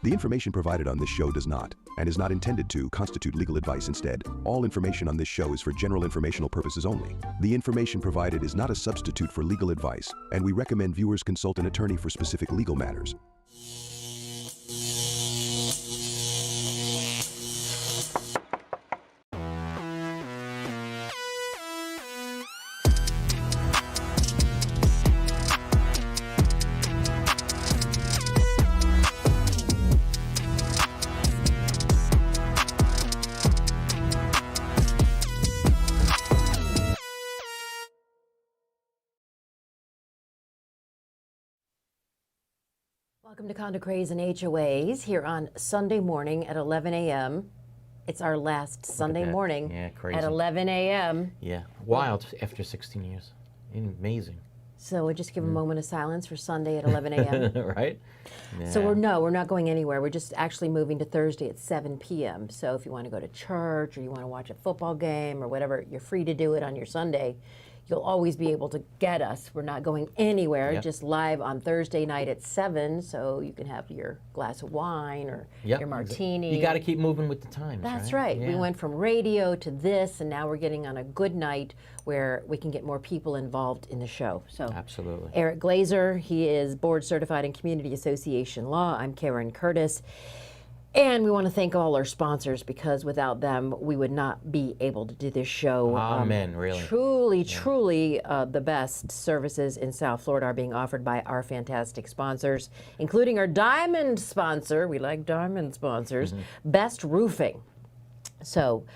The information provided on this show does not, and is not intended to, constitute legal advice. Instead, all information on this show is for general informational purposes only. The information provided is not a substitute for legal advice, and we recommend viewers consult an attorney for specific legal matters. Welcome to Condo Craze and HOAs here on Sunday morning at 11 a.m. It's our last Sunday morning at 11 a.m. Yeah, wild after 16 years. Amazing. So we'll just give a moment of silence for Sunday at 11 a.m. Right? Yeah. So we're not going anywhere. We're just actually moving to Thursday at 7 p.m. So if you want to go to church or you want to watch a football game or whatever, you're free to do it on your Sunday. You'll always be able to get us. We're not going anywhere, just live on Thursday night at 7, so you can have your glass of wine or your martini. You got to keep moving with the times. That's right. Yeah. We went from radio to this, and now we're getting on a good night where we can get more people involved in the show. So absolutely. Eric Glazer, he is board certified in Community Association Law. I'm Karen Curtis. And we want to thank all our sponsors, because without them, we would not be able to do this show. Amen, really. Truly, the best services in South Florida are being offered by our fantastic sponsors, including our diamond sponsor. We like diamond sponsors, Best Roofing. So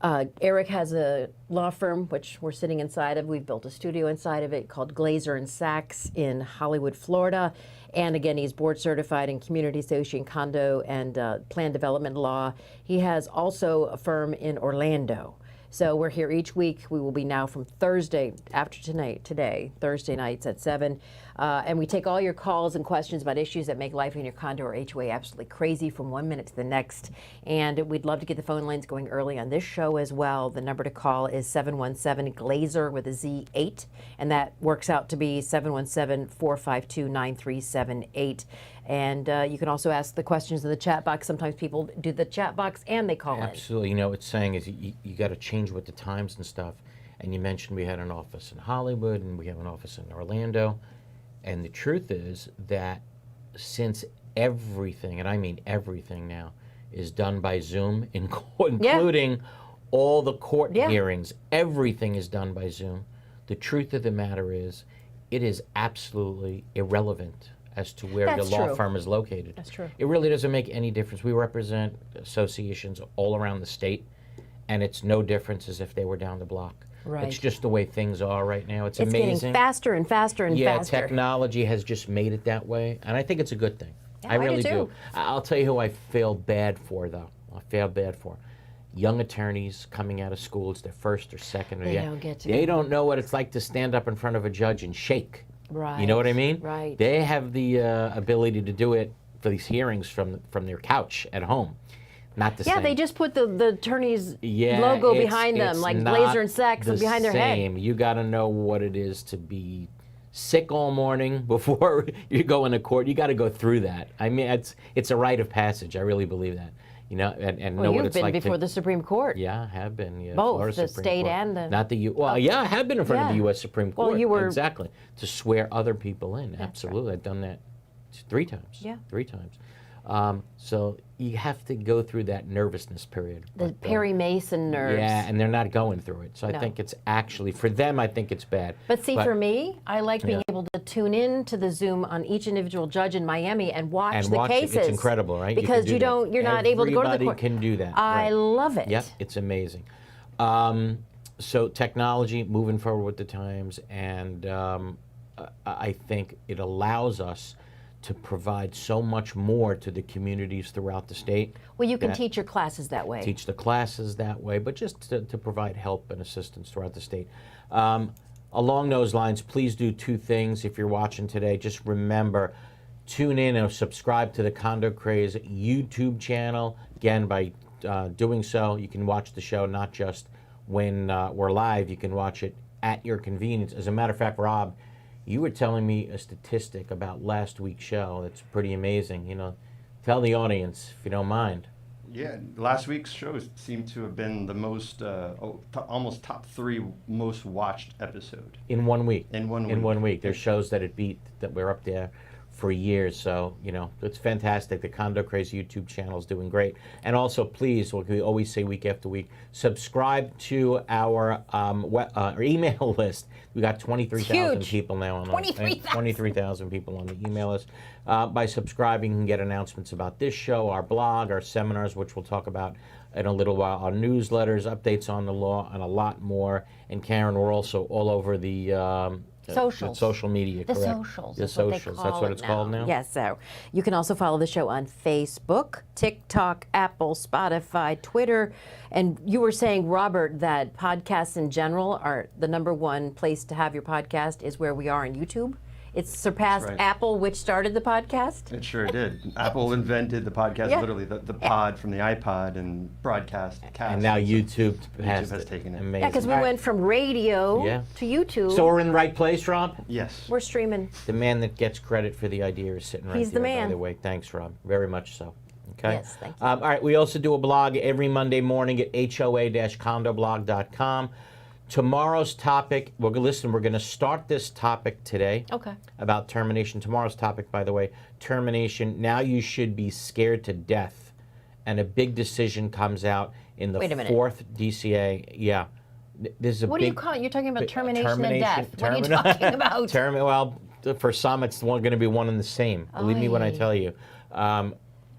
Eric has a law firm, which we're sitting inside of. We've built a studio inside of it called Glazer and Sachs in Hollywood, Florida. And again, he's board certified in Community Association, Condo, and Plan Development Law. He has also a firm in Orlando. So we're here each week. We will be now from Thursday, after today, Thursday nights at 7. And we take all your calls and questions about issues that make life in your condo or HOA absolutely crazy from one minute to the next. And we'd love to get the phone lines going early on this show as well. The number to call is 717-GLAZER with a Z8. And that works out to be 717-452-9378. And you can also ask the questions in the chat box. Sometimes people do the chat box and they call in. Absolutely. You know, what it's saying is you got to change with the times and stuff. And you mentioned we had an office in Hollywood and we have an office in Orlando. And the truth is that since everything, and I mean everything now, is done by Zoom, including all the court hearings, everything is done by Zoom. The truth of the matter is, it is absolutely irrelevant as to where your law firm is located. That's true. It really doesn't make any difference. We represent associations all around the state, and it's no difference as if they were down the block. Right. It's just the way things are right now. It's amazing. It's getting faster and faster and faster. Yeah, technology has just made it that way, and I think it's a good thing. Yeah, I really do. do. I'll tell you who I feel bad for, though. I feel bad for young attorneys coming out of school. It's their first or second. They don't know what it's like to stand up in front of a judge and shake. Right. You know what I mean? Right. They have the ability to do it for these hearings from their couch at home. Not the same. Yeah, they just put the attorney's logo behind them, like Glazer and Sachs behind their head. You got to know what it is to be sick all morning before you go into court. You got to go through that. I mean, it's a rite of passage. I really believe that. You know, and know what it's like. You've been before the Supreme Court. Yeah, I have been. Yeah, both Florida the Supreme state Court. and the. Not the U. Well, yeah, I have been in front of the U.S. Supreme Court. Well, you were exactly to swear other people in. That's Absolutely, I've done that 3 times. Yeah, 3 times. So you have to go through that nervousness period. The Perry Mason nerves. Yeah, and they're not going through it. So I think it's actually, for them, I think it's bad. But see, for me, I like being able to tune in to the Zoom on each individual judge in Miami and watch the cases. It's incredible, right? Because you're not able to go to the court. Everybody can do that. I love it. Yep, it's amazing. So technology, moving forward with the times, and I think it allows us to provide so much more to the communities throughout the state. Well, you can teach your classes that way. Teach the classes that way, but just to provide help and assistance throughout the state. Along those lines, please do 2 things if you're watching today. Just remember, tune in and subscribe to the Condo Craze YouTube channel. Again, by doing so, you can watch the show not just when we're live, you can watch it at your convenience. As a matter of fact, Rob, you were telling me a statistic about last week's show that's pretty amazing. You know, Tell the audience, if you don't mind. Yeah, last week's shows seemed to have been the most, almost top 3 most watched episode. In 1 week. In 1 week. In 1 week. There's shows that it beat, that we're up there for years. So, you know, it's fantastic. The Condo Craze YouTube channel is doing great. And also, please, what we always say week after week, subscribe to our email list. We got 23,000 people now on 23,000 people on the email list. By subscribing, you can get announcements about this show, our blog, our seminars, which we'll talk about in a little while, our newsletters, updates on the law, and a lot more. And Karen, we're also all over the Socials. social media, The correct? socials. The That's what they socials. call That's what it it's called now? Yes, so you can also follow the show on Facebook, TikTok, Apple, Spotify, Twitter. And you were saying, Robert, that podcasts in general are the #1 place to have your podcast is where we are on YouTube. It's surpassed right. Apple, which started the podcast. It sure did. Apple invented the podcast, Yeah. literally, the pod from the iPod and broadcast. And now YouTube has has taken it. Amazing. Yeah, because we All right. went from radio Yeah. to YouTube. So we're in the right place, Rob? Yes. We're streaming. The man that gets credit for the idea is sitting right He's there, the man. by the way. Thanks, Rob. Very much so. Okay. Yes, thank you. All right, we also do a blog every Monday morning at hoa-condoblog.com. Tomorrow's topic, we're going to start this topic today. Okay. About termination. Tomorrow's topic, by the way, termination. Now you should be scared to death. And a big decision comes out in the Wait a minute. 4th DCA. Yeah. This is a What big, do you call it? You're talking about big- termination and death. What are you talking about? Well, for some, it's going to be one and the same. Believe me when I tell you.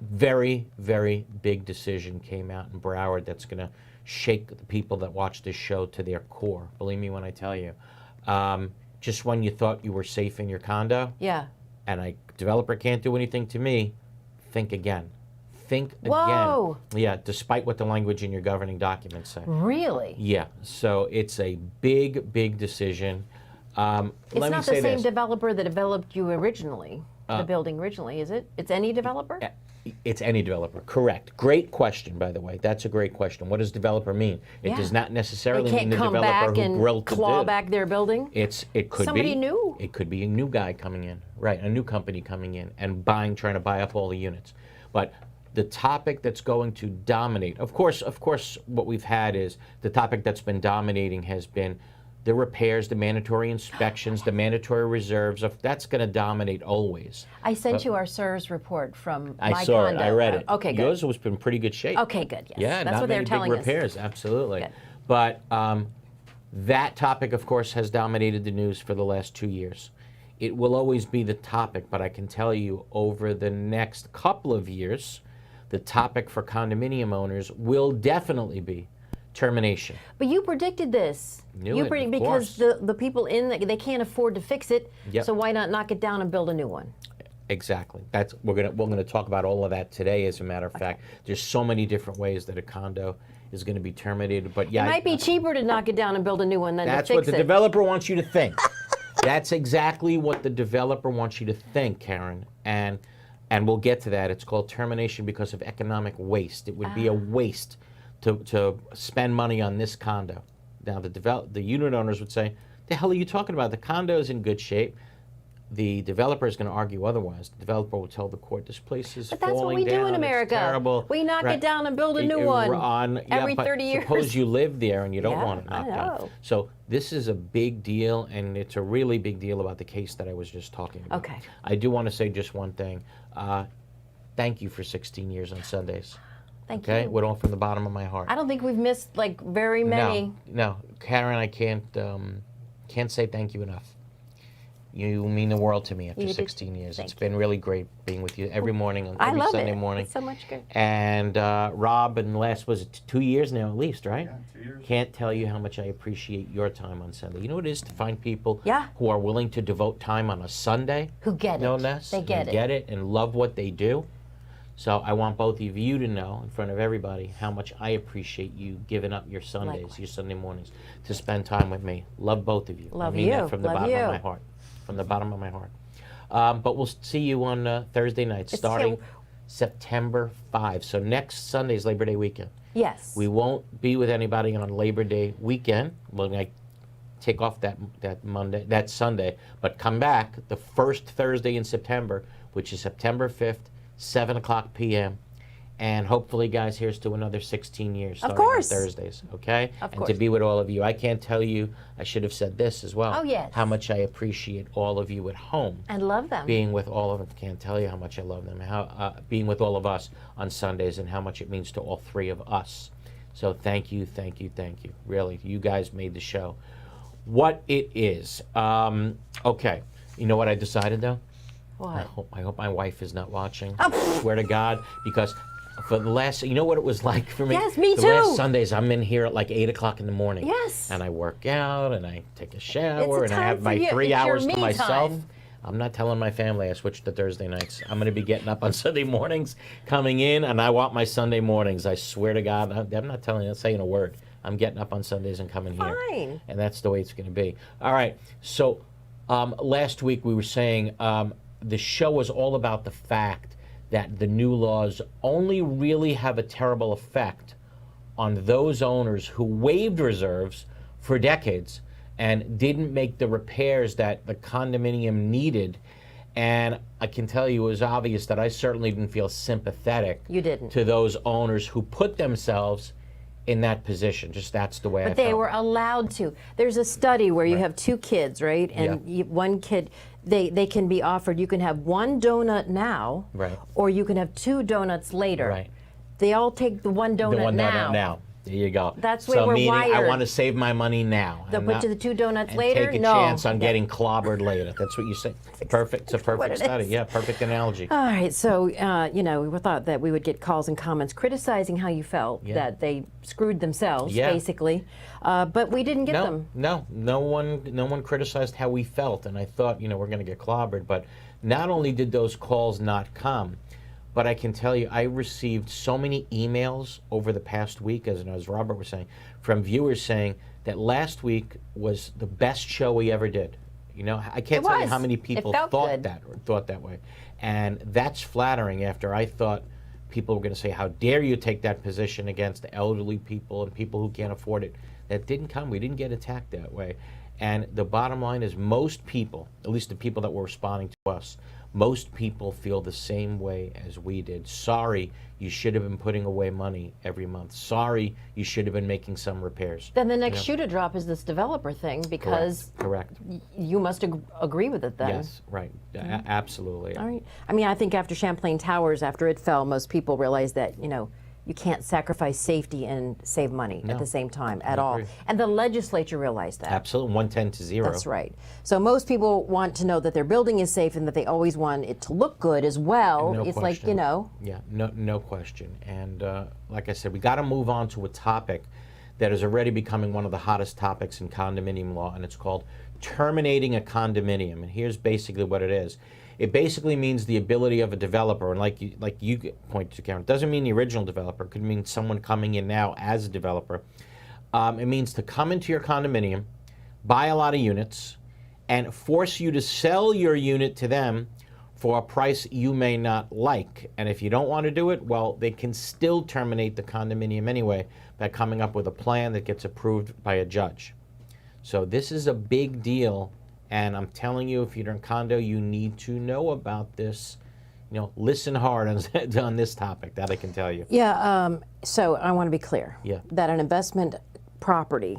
Very, very big decision came out in Broward that's going to shake the people that watch this show to their core. Believe me when I tell you. Just when you thought you were safe in your condo, Yeah. and a developer can't do anything to me, think again. Think Whoa. again. Yeah, despite what the language in your governing documents say. Really? Yeah, so it's a big, big decision. It's Let me not say the same this. developer that developed you originally, the building originally, is it? It's any developer? It's any developer, correct. Great question, by the way. That's a great question. What does developer mean? It Yeah. does not They necessarily mean can't the come developer back who and built the claw did. back their building? It could Somebody be new. It could be a new guy coming in, right? A new company coming in and trying to buy up all the units. But the topic that's going to dominate, of course, what we've had is the topic that's been dominating has been the repairs, the mandatory inspections, the mandatory reserves. That's going to dominate always. I sent you our SIRS report from my I saw condo. it. I read it. Okay, good. Yours was in pretty good shape. Okay, good. Yes. Yeah, That's not what they're many telling big us. repairs. Absolutely. Good. But that topic, of course, has dominated the news for the last 2 years. It will always be the topic, but I can tell you over the next couple of years, the topic for condominium owners will definitely be termination. But you predicted this. Knew you it, predict of because course. the people they can't afford to fix it. Yep. So why not knock it down and build a new one? Exactly. We're gonna talk about all of that today. As a matter of fact, there's so many different ways that a condo is going to be terminated. But yeah, It might be cheaper to knock it down and build a new one than to that's fix what the it. developer wants you to think. That's exactly what the developer wants you to think, Karen. And we'll get to that. It's called termination because of economic waste. It would be a waste to spend money on this condo. Now the unit owners would say, "The hell are you talking about? The condo is in good shape." The developer is going to argue otherwise. The developer will tell the court, "This place is But that's what falling we do down, in it's America. terrible." We knock Right. it down and build a new one every but 30 years. Suppose you live there and you don't Yeah, want it I knocked down. know. So this is a big deal, and it's a really big deal about the case that I was just talking about. Okay. I do want to say just one thing. Thank you for 16 years on Sundays. Thank Okay, you. with all from the bottom of my heart. I don't think we've missed like very many. No, Karen, I can't say thank you enough. You mean the world to me after You do. 16 years. Thank It's been really great being with you every morning, every I love Sunday it. morning. It's so much good. And Rob, and last, was it 2 years now at least, right? Yeah, 2 years. Can't tell you how much I appreciate your time on Sunday. You know what it is to find people Yeah. who are willing to devote time on a Sunday? Who get it. No less. They get and it. Get it and love what they do. So I want both of you to know in front of everybody how much I appreciate you giving up your Sundays, Likewise. your Sunday mornings to spend time with me. Love both of you. Love I mean you. that from the Love bottom you. of my heart. From the bottom of my heart. But we'll see you on Thursday night, starting September 5. So next Sunday is Labor Day weekend. Yes. We won't be with anybody on Labor Day weekend. We're going to take off that Sunday, but come back the first Thursday in September, which is September 5th, 7 o'clock p.m. And hopefully, guys, here's to another 16 years starting course. on Thursdays, okay? Of and course. to be with all of you. I can't tell you, I should have said this as well. Oh, yes. How much I appreciate all of you at home. And love them. Being with all of them. Can't tell you how much I love them. How being with all of us on Sundays and how much it means to all three of us. So thank you, thank you, thank you. Really, you guys made the show what it is. Okay, you know what I decided though? What? I hope my wife is not watching. Oh. Swear to God, because for the last, you know what it was like for me? Yes, me the too. last Sundays, I'm in here at like 8 o'clock in the morning. Yes. And I work out, and I take a shower, and I time have for my you. 3 It's your hours to me myself. time. I'm not telling my family I switched to Thursday nights. I'm going to be getting up on Sunday mornings, coming in, and I want my Sunday mornings. I swear to God, I'm not telling you, not saying a word. I'm getting up on Sundays and coming here. Fine. And that's the way it's going to be. All right, so last week we were saying the show was all about the fact that the new laws only really have a terrible effect on those owners who waived reserves for decades and didn't make the repairs that the condominium needed. And I can tell you it was obvious that I certainly didn't feel sympathetic You didn't. to those owners who put themselves in that position. Just that's the way I But they felt. were allowed to. There's a study where you Right. have 2 kids, right? And Yeah. one kid, they can be offered, you can have 1 donut now, Right. or you can have 2 donuts later. Right. They all take the 1 donut The one now. now. There you go. That's the way so we're meaning I wired. want to save my money now. They'll and put not- you the 2 donuts and later? take a No. chance on Yeah. getting clobbered later. That's what you say. Perfect. It's a what perfect it study. is. Yeah, perfect analogy. All right, so, we thought that we would get calls and comments criticizing how you felt, Yeah. that they screwed themselves, Yeah. basically. But we didn't get them. No one criticized how we felt, and I thought, we're going to get clobbered. But not only did those calls not come, but I can tell you, I received so many emails over the past week, as Robert was saying, from viewers saying that last week was the best show we ever did. I can't It tell you was. how many It people felt thought good. that or thought that way, and that's flattering. After I thought people were going to say, "How dare you take that position against the elderly people and people who can't afford it?" That didn't come. We didn't get attacked that way. And the bottom line is, most people, at least the people that were responding to us, most people feel the same way as we did. Sorry, you should have been putting away money every month. Sorry, you should have been making some repairs. Then the next shoe to drop is this developer thing, because Correct. you must agree with it then. Yes, right. Absolutely. All right. I mean, I think after Champlain Towers, after it fell, most people realized that, you can't sacrifice safety and save money at the same time at all. agree. And the legislature realized that. Absolutely. 110 to 0. That's right. So most people want to know that their building is safe and that they always want it to look good as well. No It's question. like, Yeah, no question. And like I said, we got to move on to a topic that is already becoming one of the hottest topics in condominium law, and it's called terminating a condominium. And here's basically what it is. It basically means the ability of a developer, and like you point to, Karen, it doesn't mean the original developer. It could mean someone coming in now as a developer. It means to come into your condominium, buy a lot of units, and force you to sell your unit to them for a price you may not like. And if you don't want to do it, well, they can still terminate the condominium anyway by coming up with a plan that gets approved by a judge. So this is a big deal, and I'm telling you, if you're in condo, you need to know about this. Listen hard on this topic, that I can tell you. yeah, so I want to be clear. Yeah. That an investment property,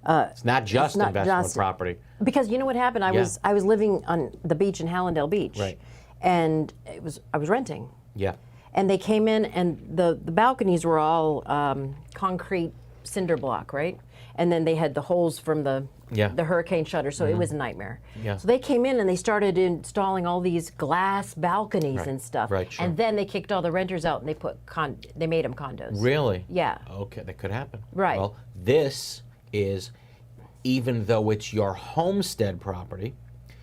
It's not just not investment just- property. because you know what happened? I was living on the beach in Hallandale Beach. Right. And I was renting. Yeah. And they came in, and the balconies were all concrete cinder block, right? And then they had the holes from the hurricane shutter, so it was a nightmare. Yeah. So they came in and they started installing all these glass balconies and stuff. Right, sure. And then they kicked all the renters out and they made them condos. Really? Yeah. Okay, that could happen. Right. Well, this is, even though it's your homestead property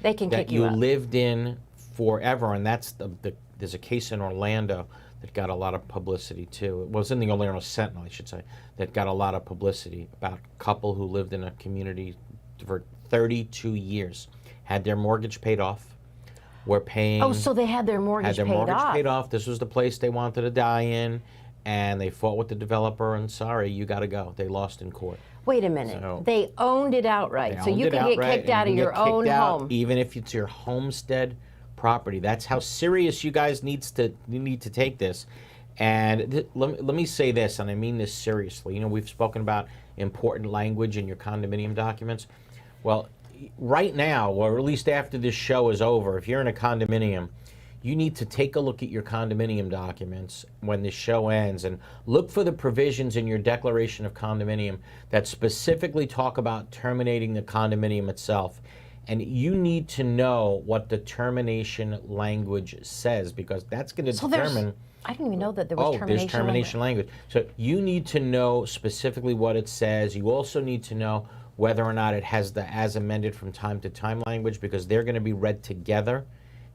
They can that kick you you out. lived in forever, and that's there's a case in Orlando that got a lot of publicity too. It was in the Orlando Sentinel, I should say, that got a lot of publicity about a couple who lived in a community for 32 years, had their mortgage paid off, were paying. Oh, so they had their mortgage had their mortgage off. paid off. This was the place they wanted to die in, and they fought with the developer. And sorry, you got to go. They lost in court. Wait a minute. So- They owned it outright. They So owned you it can get outright, kicked and out you of can your get kicked own out home. even if it's your homestead property. That's how serious you guys need to take this. And let me say this, and I mean this seriously. You know, we've spoken about important language in your condominium documents. Well, right now, or at least after this show is over, if you're in a condominium, you need to take a look at your condominium documents when the show ends and look for the provisions in your declaration of condominium that specifically talk about terminating the condominium itself. And you need to know what the termination language says, because that's going to determine. I didn't even know that there was termination there's termination language. So you need to know specifically what it says. You also need to know whether or not it has the as amended from time to time language, because they're going to be read together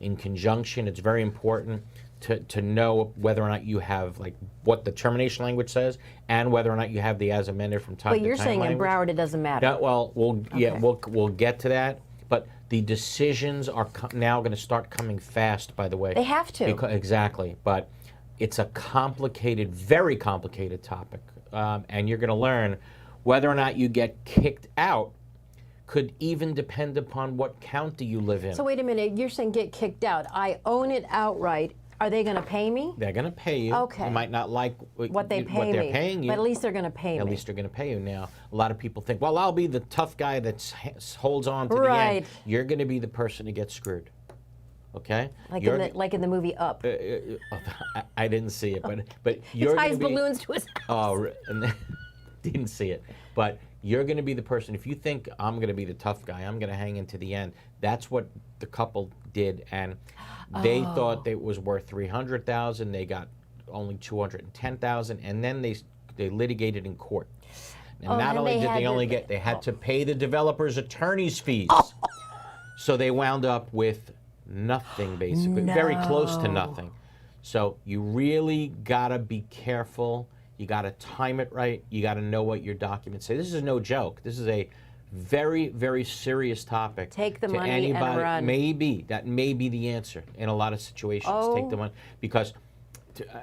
in conjunction. It's very important to know whether or not you have, like, what the termination language says and whether or not you have the as amended from time to time. But you're saying language. In Broward it doesn't matter. Yeah, well, we'll get to that. But the decisions are now going to start coming fast, by the way. They have to. Exactly. But it's a complicated, very complicated topic. And you're going to learn whether or not you get kicked out could even depend upon what county you live in. So wait a minute, you're saying get kicked out. I own it outright. Are they going to pay me? They're going to pay you. Okay. You might not like what they're paying you. But at least they're going to pay me. At least they're going to pay you. Now, a lot of people think, well, I'll be the tough guy that holds on to the end. You're going to be the person who gets screwed. Okay? Like in the movie Up. I didn't see it, but you're going to be... balloons to his house. Oh, didn't see it. But you're going to be the person, if you think I'm going to be the tough guy, I'm going to hang into the end. That's what the couple did, and they thought it was worth $300,000. They got only $210,000, and then they litigated in court. And not only did they had to pay the developer's attorney's fees. So they wound up with nothing, basically, very close to nothing. So you really got to be careful. You got to time it right. You got to know what your documents say. This is no joke. This is a very, very serious topic. Take the money and run. That may be the answer in a lot of situations. Take the money, because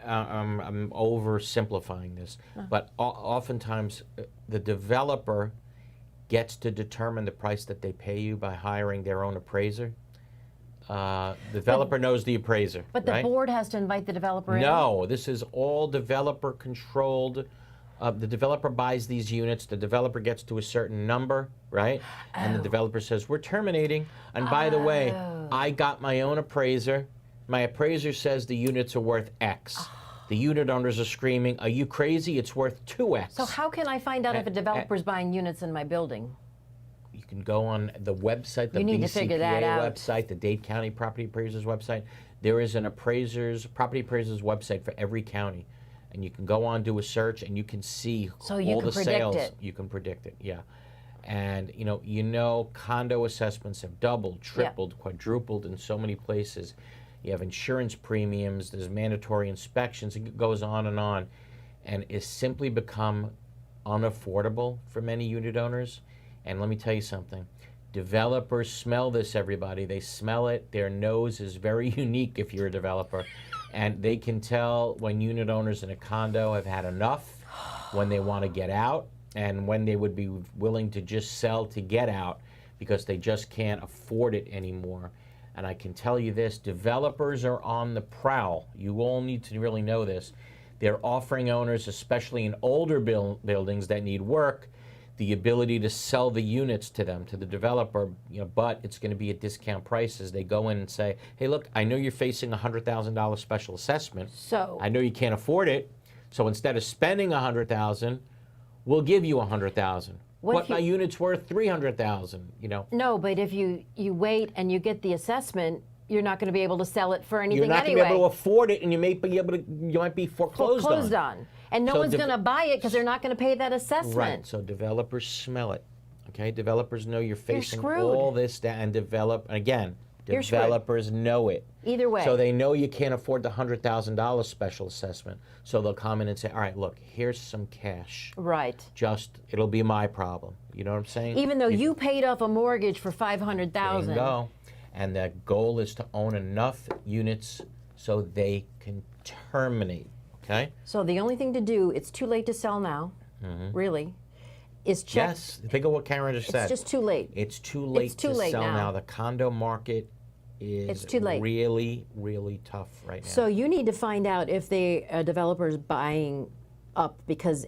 I'm oversimplifying this, but oftentimes the developer gets to determine the price that they pay you by hiring their own appraiser. The developer knows the appraiser. But the board has to invite the developer in? No, this is all developer controlled. The developer buys these units. The developer gets to a certain number, right? And the developer says, we're terminating. And by the way, I got my own appraiser. My appraiser says the units are worth X. The unit owners are screaming, are you crazy? It's worth 2X. So how can I find out if a developer's buying units in my building? You can go on the website, the BCPA website, the Dade County Property Appraisers website. There is an property appraisers website for every county. And you can go on, do a search, and you can see all the sales. You can predict it, yeah. And you know, condo assessments have doubled, tripled, quadrupled in so many places. You have insurance premiums, there's mandatory inspections, it goes on, and it's simply become unaffordable for many unit owners. And let me tell you something, developers smell this, everybody. They smell it. Their nose is very unique if you're a developer. And they can tell when unit owners in a condo have had enough, when they want to get out, and when they would be willing to just sell to get out because they just can't afford it anymore. And I can tell you this, developers are on the prowl. You all need to really know this. They're offering owners, especially in older buildings that need work, the ability to sell the units to them, to the developer, but it's going to be at discount prices. They go in and say, hey, look, I know you're facing a $100,000 special assessment. So I know you can't afford it. So instead of spending $100,000, we'll give you $100,000. What my unit's worth $300,000, No, but if you wait and you get the assessment, you're not going to be able to sell it for anything anyway. You're not going to be able to afford it, and you might be foreclosed on. And no one's going to buy it because they're not going to pay that assessment. Right, so developers smell it. Okay, developers know you're facing all this, and developers know it. Either way. So they know you can't afford the $100,000 special assessment. So they'll come in and say, all right, look, here's some cash. Right. It'll be my problem. You know what I'm saying? Even though you paid off a mortgage for $500,000. There you go. And the goal is to own enough units so they can terminate. Okay? So the only thing to do, it's too late to sell now, really, is check. Yes, think of what Karen just said. It's just too late. It's too late to sell now. The condo market is It's too late. really, really tough right now. So you need to find out if the developer is buying up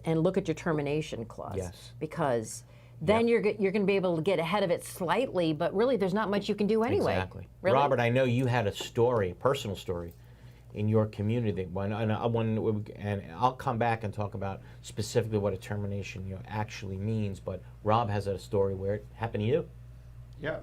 and look at your termination clause. Yes. Because then you're going to be able to get ahead of it slightly, but really there's not much you can do anyway. Exactly. Really? Robert, I know you had a story, a personal story, in your community. And I'll come back and talk about specifically what a termination actually means. But Rob has a story where it happened to you. Yeah,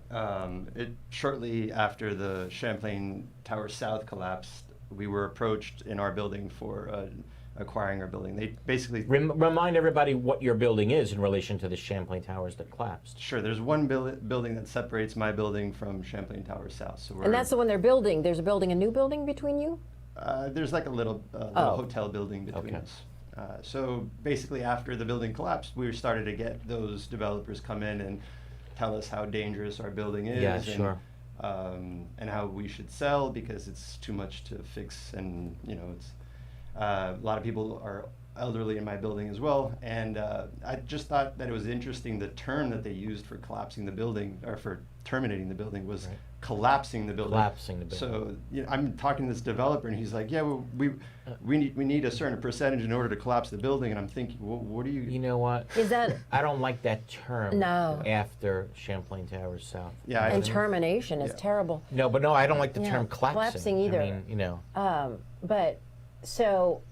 shortly after the Champlain Tower South collapsed, we were approached in our building for acquiring our building. They basically Remind everybody what your building is in relation to the Champlain Towers that collapsed. Sure. There's one building that separates my building from Champlain Tower South. So And that's the one they're building. There's a new building between you? there's like a little hotel building between us. So basically, after the building collapsed, we started to get those developers come in and tell us how dangerous our building is. Yeah, and, sure. And how we should sell because it's too much to fix, and it's a lot of people are elderly in my building as well. And I just thought that it was interesting. The term that they used for collapsing the building, or for terminating the building, was collapsing the building. Collapsing the building. So I'm talking to this developer, and he's like, "Yeah, well, we need a certain percentage in order to collapse the building." And I'm thinking, well, what do you? You know what? Is that I don't like that term. No. After Champlain Towers South. Yeah, and termination is terrible. No, but no, I don't like the Yeah, term collapsing. collapsing either. I mean, But so,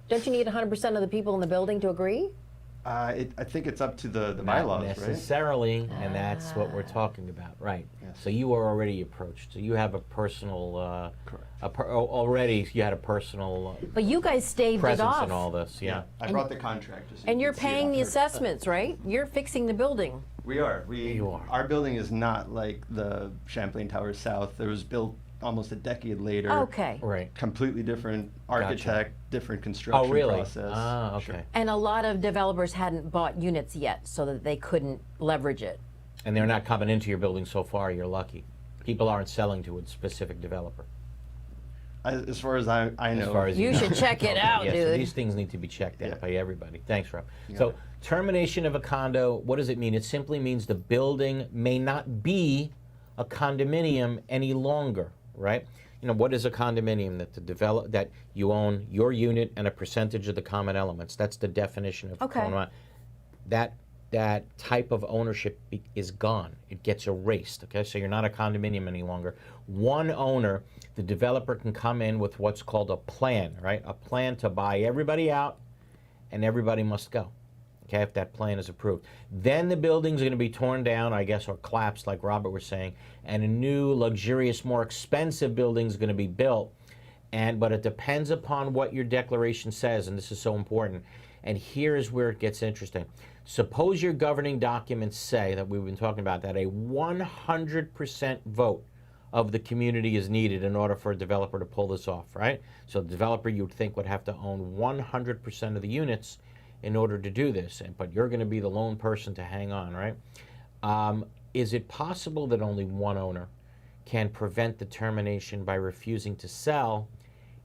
don't you need 100% of the people in the building to agree? I think it's up to the not bylaws, right? necessarily, and that's what we're talking about, right? Yes. So you were already approached. So you have a personal, Correct. Already you had a personal But you guys staved it presence off. in all this, yeah. I brought the contract. Just so And you you're can see it paying on the here. assessments, right? You're fixing the building. We are. You are. Our building is not like the Champlain Tower South. It was built almost a decade later. Okay. Right. Completely different architect, different construction Oh, really? process. Ah, okay. Sure. And a lot of developers hadn't bought units yet, so that they couldn't leverage it. And they're not coming into your building so far. You're lucky. People aren't selling to a specific developer. As far as I know. As far as You know. should check it out, Yeah, so dude. these things need to be checked out Yeah. by everybody. Thanks, Rob. You got So it. termination of a condo, what does it mean? It simply means the building may not be a condominium any longer, right? What is a condominium? That you own your unit and a percentage of the common elements. That's the definition of Okay. common. That type of ownership is gone. It gets erased, okay? So you're not a condominium any longer. One owner, the developer can come in with what's called a plan, right? A plan to buy everybody out, and everybody must go, okay, if that plan is approved. Then the building's going to be torn down, I guess, or collapsed, like Robert was saying, and a new, luxurious, more expensive building is going to be built. But it depends upon what your declaration says, and this is so important. And here is where it gets interesting. Suppose your governing documents say, that we've been talking about, that a 100% vote of the community is needed in order for a developer to pull this off, right? So the developer, you would think, would have to own 100% of the units in order to do this, but you're going to be the lone person to hang on, right? Is it possible that only one owner can prevent the termination by refusing to sell?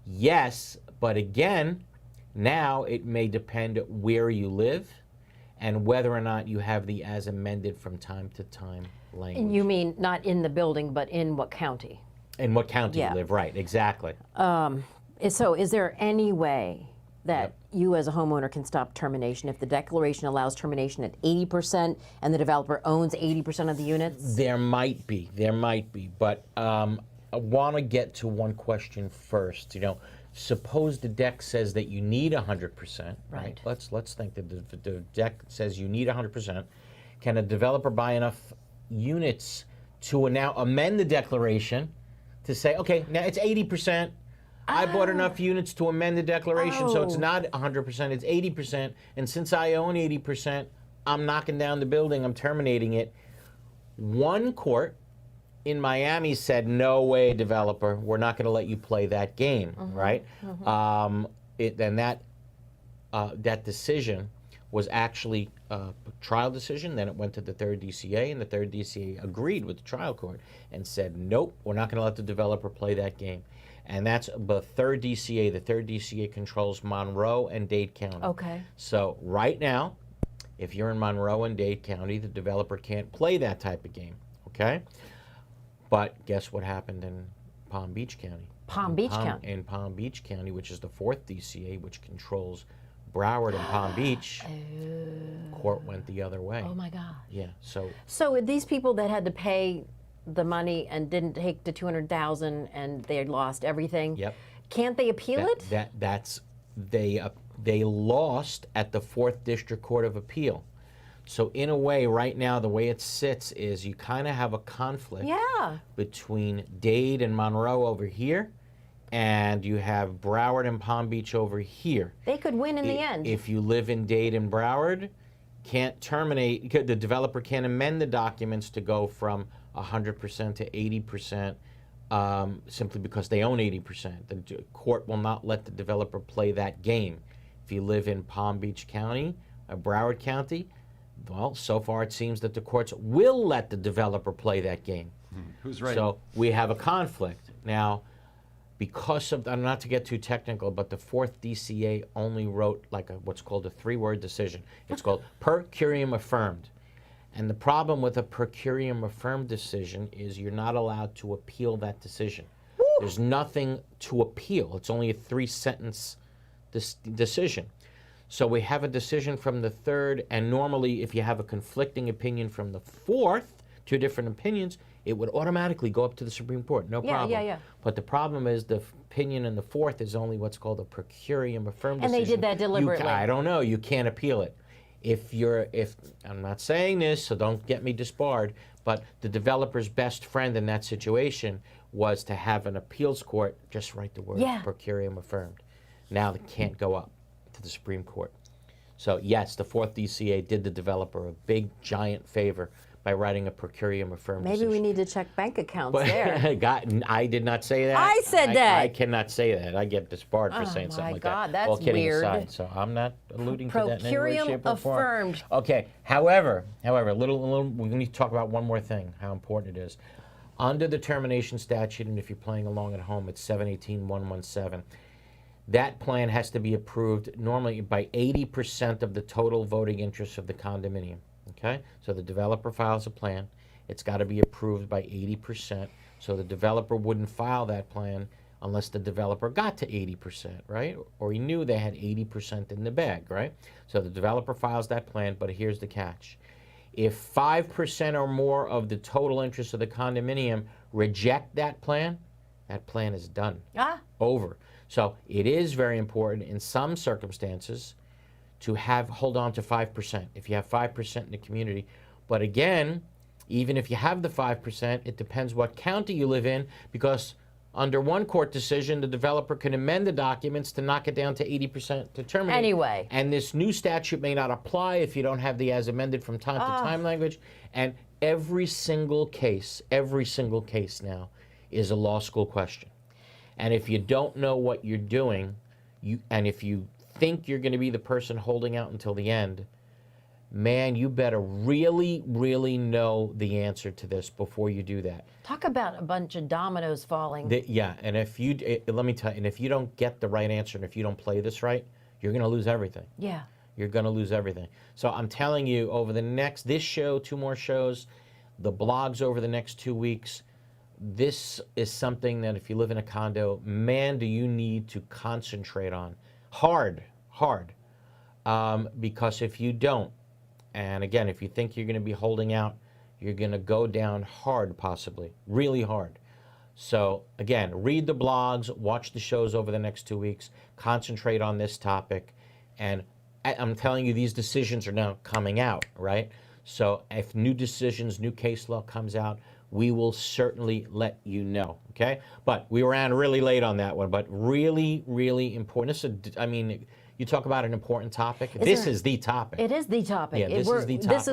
Yes, but again, now it may depend where you live and whether or not you have the as amended from time to time language. And you mean not in the building, but in what county? In what county Yeah. you live, right, exactly. So is there any way that you as a homeowner can stop termination if the declaration allows termination at 80% and the developer owns 80% of the units? There might be, but I want to get to one question first. Suppose the deck says that you need 100%. Right. Let's think that the deck says you need 100%. Can a developer buy enough units to now amend the declaration to say, okay, now it's 80%. I bought enough units to amend the declaration, so it's not 100%, it's 80%. And since I own 80%, I'm knocking down the building, I'm terminating it. One court in Miami said, no way, developer, we're not going to let you play that game, right? That decision was actually a trial decision. Then it went to the third DCA, and the third DCA agreed with the trial court and said, nope, we're not going to let the developer play that game. And that's the third DCA. The third DCA controls Monroe and Dade County. Okay. So right now, if you're in Monroe and Dade County, the developer can't play that type of game, okay? But guess what happened in Palm Beach County? Palm Beach County. In Palm Beach County, which is the 4th DCA, which controls Broward and Palm Beach, court went the other way. Oh my God. Yeah, so So these people that had to pay the money and didn't take the $200,000 and they lost everything. Yep. Can't they appeal it? They lost at the 4th District Court of Appeal. So in a way, right now, the way it sits is you kind of have a conflict between Dade and Monroe over here, and you have Broward and Palm Beach over here. They could win in the end. If you live in Dade and Broward, can't terminate, the developer can't amend the documents to go from 100% to 80%. Simply because they own 80%. The court will not let the developer play that game. If you live in Palm Beach County, Broward County, well, so far it seems that the courts will let the developer play that game. Who's right? So we have a conflict. Now, because of, not to get too technical, but the 4th DCA only wrote like what's called a 3-word decision. It's called per curiam affirmed. And the problem with a per curiam affirmed decision is you're not allowed to appeal that decision. Woo! There's nothing to appeal. It's only a 3-sentence decision. So we have a decision from the 3rd, and normally if you have a conflicting opinion from the 4th, 2 different opinions, it would automatically go up to the Supreme Court, no problem. Yeah. But the problem is the opinion in the 4th is only what's called a per curiam affirmed And decision. they did that deliberately. I don't know, you can't appeal it. If I'm not saying this, so don't get me disbarred, but the developer's best friend in that situation was to have an appeals court just write the word per curiam affirmed. Now they can't go up to the Supreme Court. So yes, the 4th DCA did the developer a big, giant favor by writing a per curiam affirmed Maybe decision. we need to check bank accounts But there. I did not say that. I said that. I cannot say that. I get disbarred for saying something like God, that. that's All kidding weird. aside, so I'm not alluding to that in any way, Procurium shape, or form. affirmed. Okay. However, we need to talk about one more thing. How important it is. Under the termination statute, and if you're playing along at home, it's 718.117. That plan has to be approved normally by 80% of the total voting interest of the condominium. Okay, so the developer files a plan. It's got to be approved by 80%. So the developer wouldn't file that plan unless the developer got to 80%, right? Or he knew they had 80% in the bag, right? So the developer files that plan, but here's the catch. If 5% or more of the total interest of the condominium reject that plan is done. Over. So it is very important in some circumstances to hold on to 5%. If you have 5% in the community. But again, even if you have the 5%, it depends what county you live in, because under one court decision, the developer can amend the documents to knock it down to 80% to terminate. Anyway. And this new statute may not apply if you don't have the as amended from time to time language. And every single case now is a law school question. And if you don't know what you're doing, and if you think you're going to be the person holding out until the end, man, you better really, really know the answer to this before you do that. Talk about a bunch of dominoes falling. And let me tell you, and if you don't get the right answer, and if you don't play this right, you're going to lose everything. Yeah. You're going to lose everything. So I'm telling you, over this show, 2 more shows, the blogs over the next 2 weeks, this is something that if you live in a condo, man, do you need to concentrate on. Hard. Because if you don't, and again, if you think you're going to be holding out, you're going to go down hard, possibly, really hard. So again, read the blogs, watch the shows over the next 2 weeks, concentrate on this topic, and I'm telling you, these decisions are now coming out, right? So if new decisions, new case law comes out, we will certainly let you know, okay? But we ran really late on that one, but really, really important. You talk about an important topic. This is the topic. It is the topic. Yeah, this is the topic. This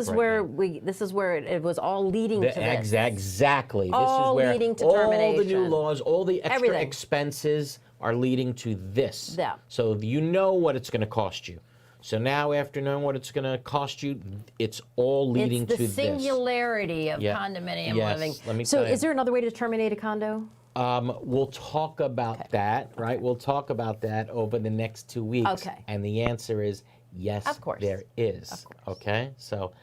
is where it was all leading to this. Exactly. All this is where leading to all termination. the new laws, all the extra Everything. expenses are leading to this. Yeah. So you know what it's going to cost you. So now, after knowing what it's going to cost you, it's all leading to this. It's the singularity of condominium living. Let me so tell you. is there another way to terminate a condo? We'll talk about that, right? We'll talk about that over the next 2 weeks. Okay. And the answer is yes, Of course. there is. Of course. Okay? So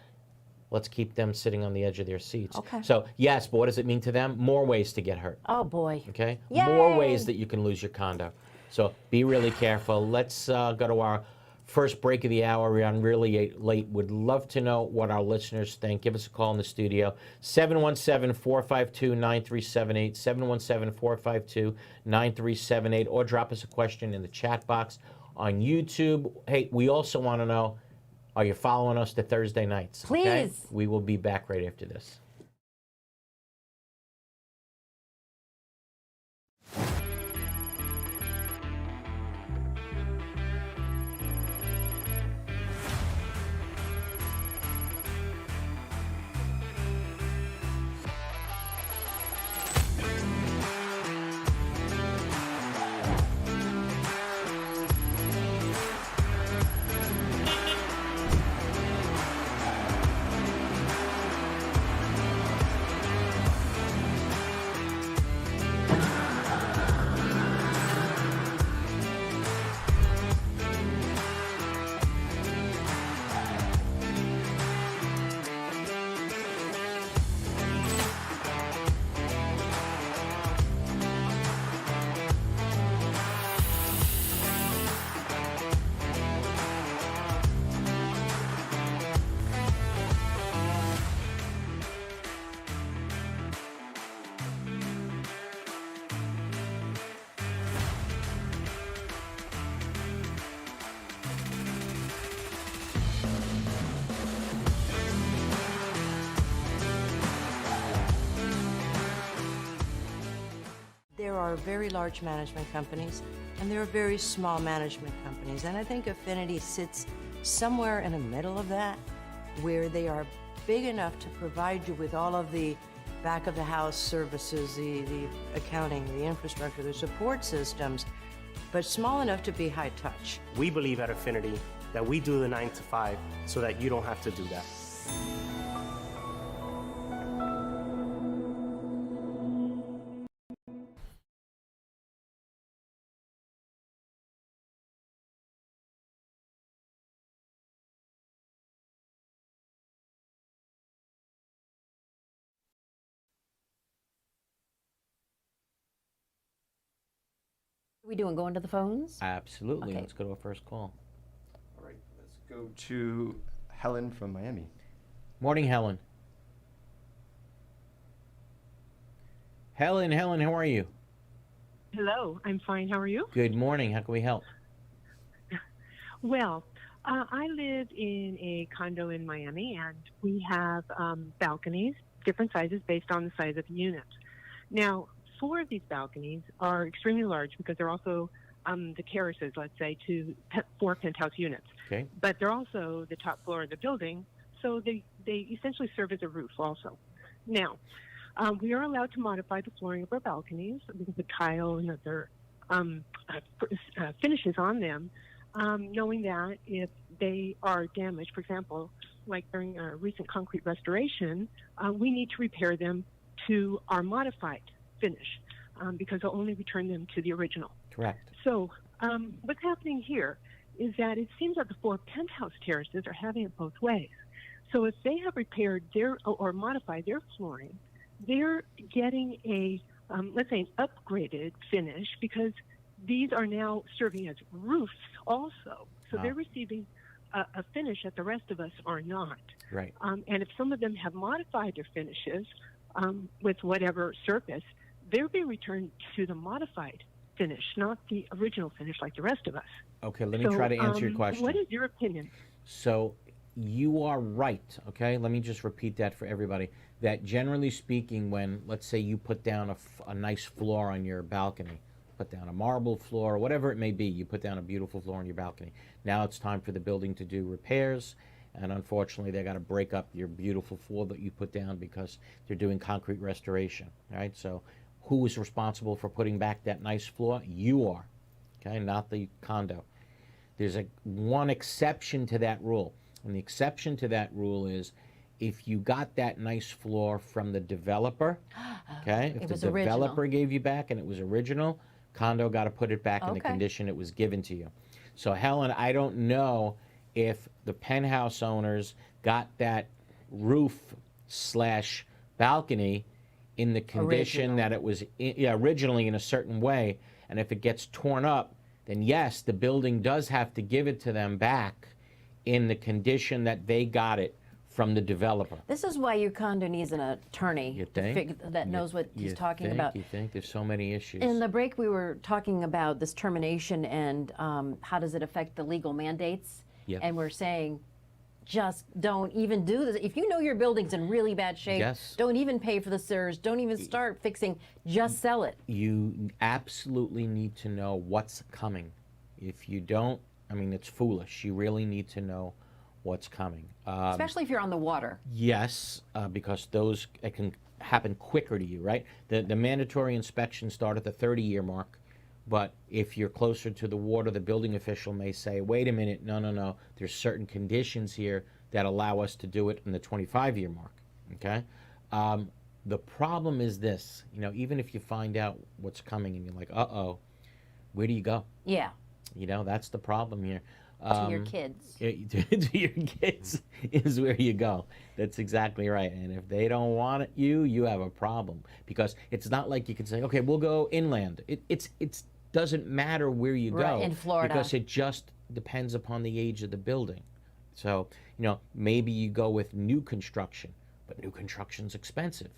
let's keep them sitting on the edge of their seats. Okay. So yes, but what does it mean to them? More ways to get hurt. Oh boy. Okay? Yay! More ways that you can lose your condo. So be really careful. Let's go to our first break of the hour. We're on really late. Would love to know what our listeners think. Give us a call in the studio. 717-452-9378, 717-452-9378, or drop us a question in the chat box on YouTube. Hey, we also want to know, are you following us to Thursday nights? Please. Okay? We will be back right after this. There are very large management companies and there are very small management companies. And I think Affinity sits somewhere in the middle of that, where they are big enough to provide you with all of the back of the house services, the accounting, the infrastructure, the support systems, but small enough to be high touch. We believe at Affinity that we do the 9 to 5 so that you don't have to do that. What are we doing? Going to the phones? Absolutely. Okay. Let's go to our first call. All right, let's go to Helen from Miami. Morning, Helen. Helen, how are you? Hello, I'm fine. How are you? Good morning. How can we help? Well, I live in a condo in Miami, and we have balconies, different sizes based on the size of the unit. Now, 4 of these balconies are extremely large because they're also the terraces, let's say, to 4 penthouse units. Okay. But they're also the top floor of the building, so they essentially serve as a roof also. Now, we are allowed to modify the flooring of our balconies. We can put tile and other finishes on them, knowing that if they are damaged, for example, like during a recent concrete restoration, we need to repair them to our modified finish because they'll only return them to the original. Correct. So what's happening here is that it seems that the 4 penthouse terraces are having it both ways. So if they have repaired their or modified their flooring, they're getting a, let's say, an upgraded finish because these are now serving as roofs also. So they're receiving a finish that the rest of us are not. Right. And if some of them have modified their finishes with whatever surface, they're being returned to the modified finish, not the original finish like the rest of us. Okay, let me try to answer your question. What is your opinion? So you are right, okay? Let me just repeat that for everybody. That generally speaking, when, let's say, you put down a nice floor on your balcony, put down a marble floor, or whatever it may be, you put down a beautiful floor on your balcony. Now it's time for the building to do repairs, and unfortunately they got to break up your beautiful floor that you put down because they're doing concrete restoration, right? So who is responsible for putting back that nice floor? You are, okay, not the condo. There's one exception to that rule, and the exception to that rule is if you got that nice floor from the developer, okay, if the developer gave you back and it was original, condo got to put it back in the condition it was given to you. So Helen, I don't know if the penthouse owners got that roof slash balcony in the condition that it was originally in a certain way, and if it gets torn up, then yes, the building does have to give it to them back in the condition that they got it from the developer. This is why your condo needs an attorney You think? that knows what he's talking about. You think? There's so many issues. In the break, we were talking about this termination and how does it affect the legal mandates. Yep. And we're saying, just don't even do this. If you know your building's in really bad shape, Yes. don't even pay for the SIRS. Don't even start fixing. Just sell it. You absolutely need to know what's coming. If you don't, I mean, it's foolish. You really need to know what's coming. Especially if you're on the water. Yes, because those it can happen quicker to you, right? The mandatory inspections start at the 30-year mark, but if you're closer to the water, the building official may say, wait a minute, no, there's certain conditions here that allow us to do it in the 25-year mark, okay? The problem is this, even if you find out what's coming and you're like, uh-oh, where do you go? Yeah. That's the problem here. To your kids. To your kids is where you go. That's exactly right. And if they don't want you, you have a problem. Because it's not like you can say, okay, we'll go inland. It doesn't matter where you go. In Florida. Because it just depends upon the age of the building. So, maybe you go with new construction, but new construction's expensive,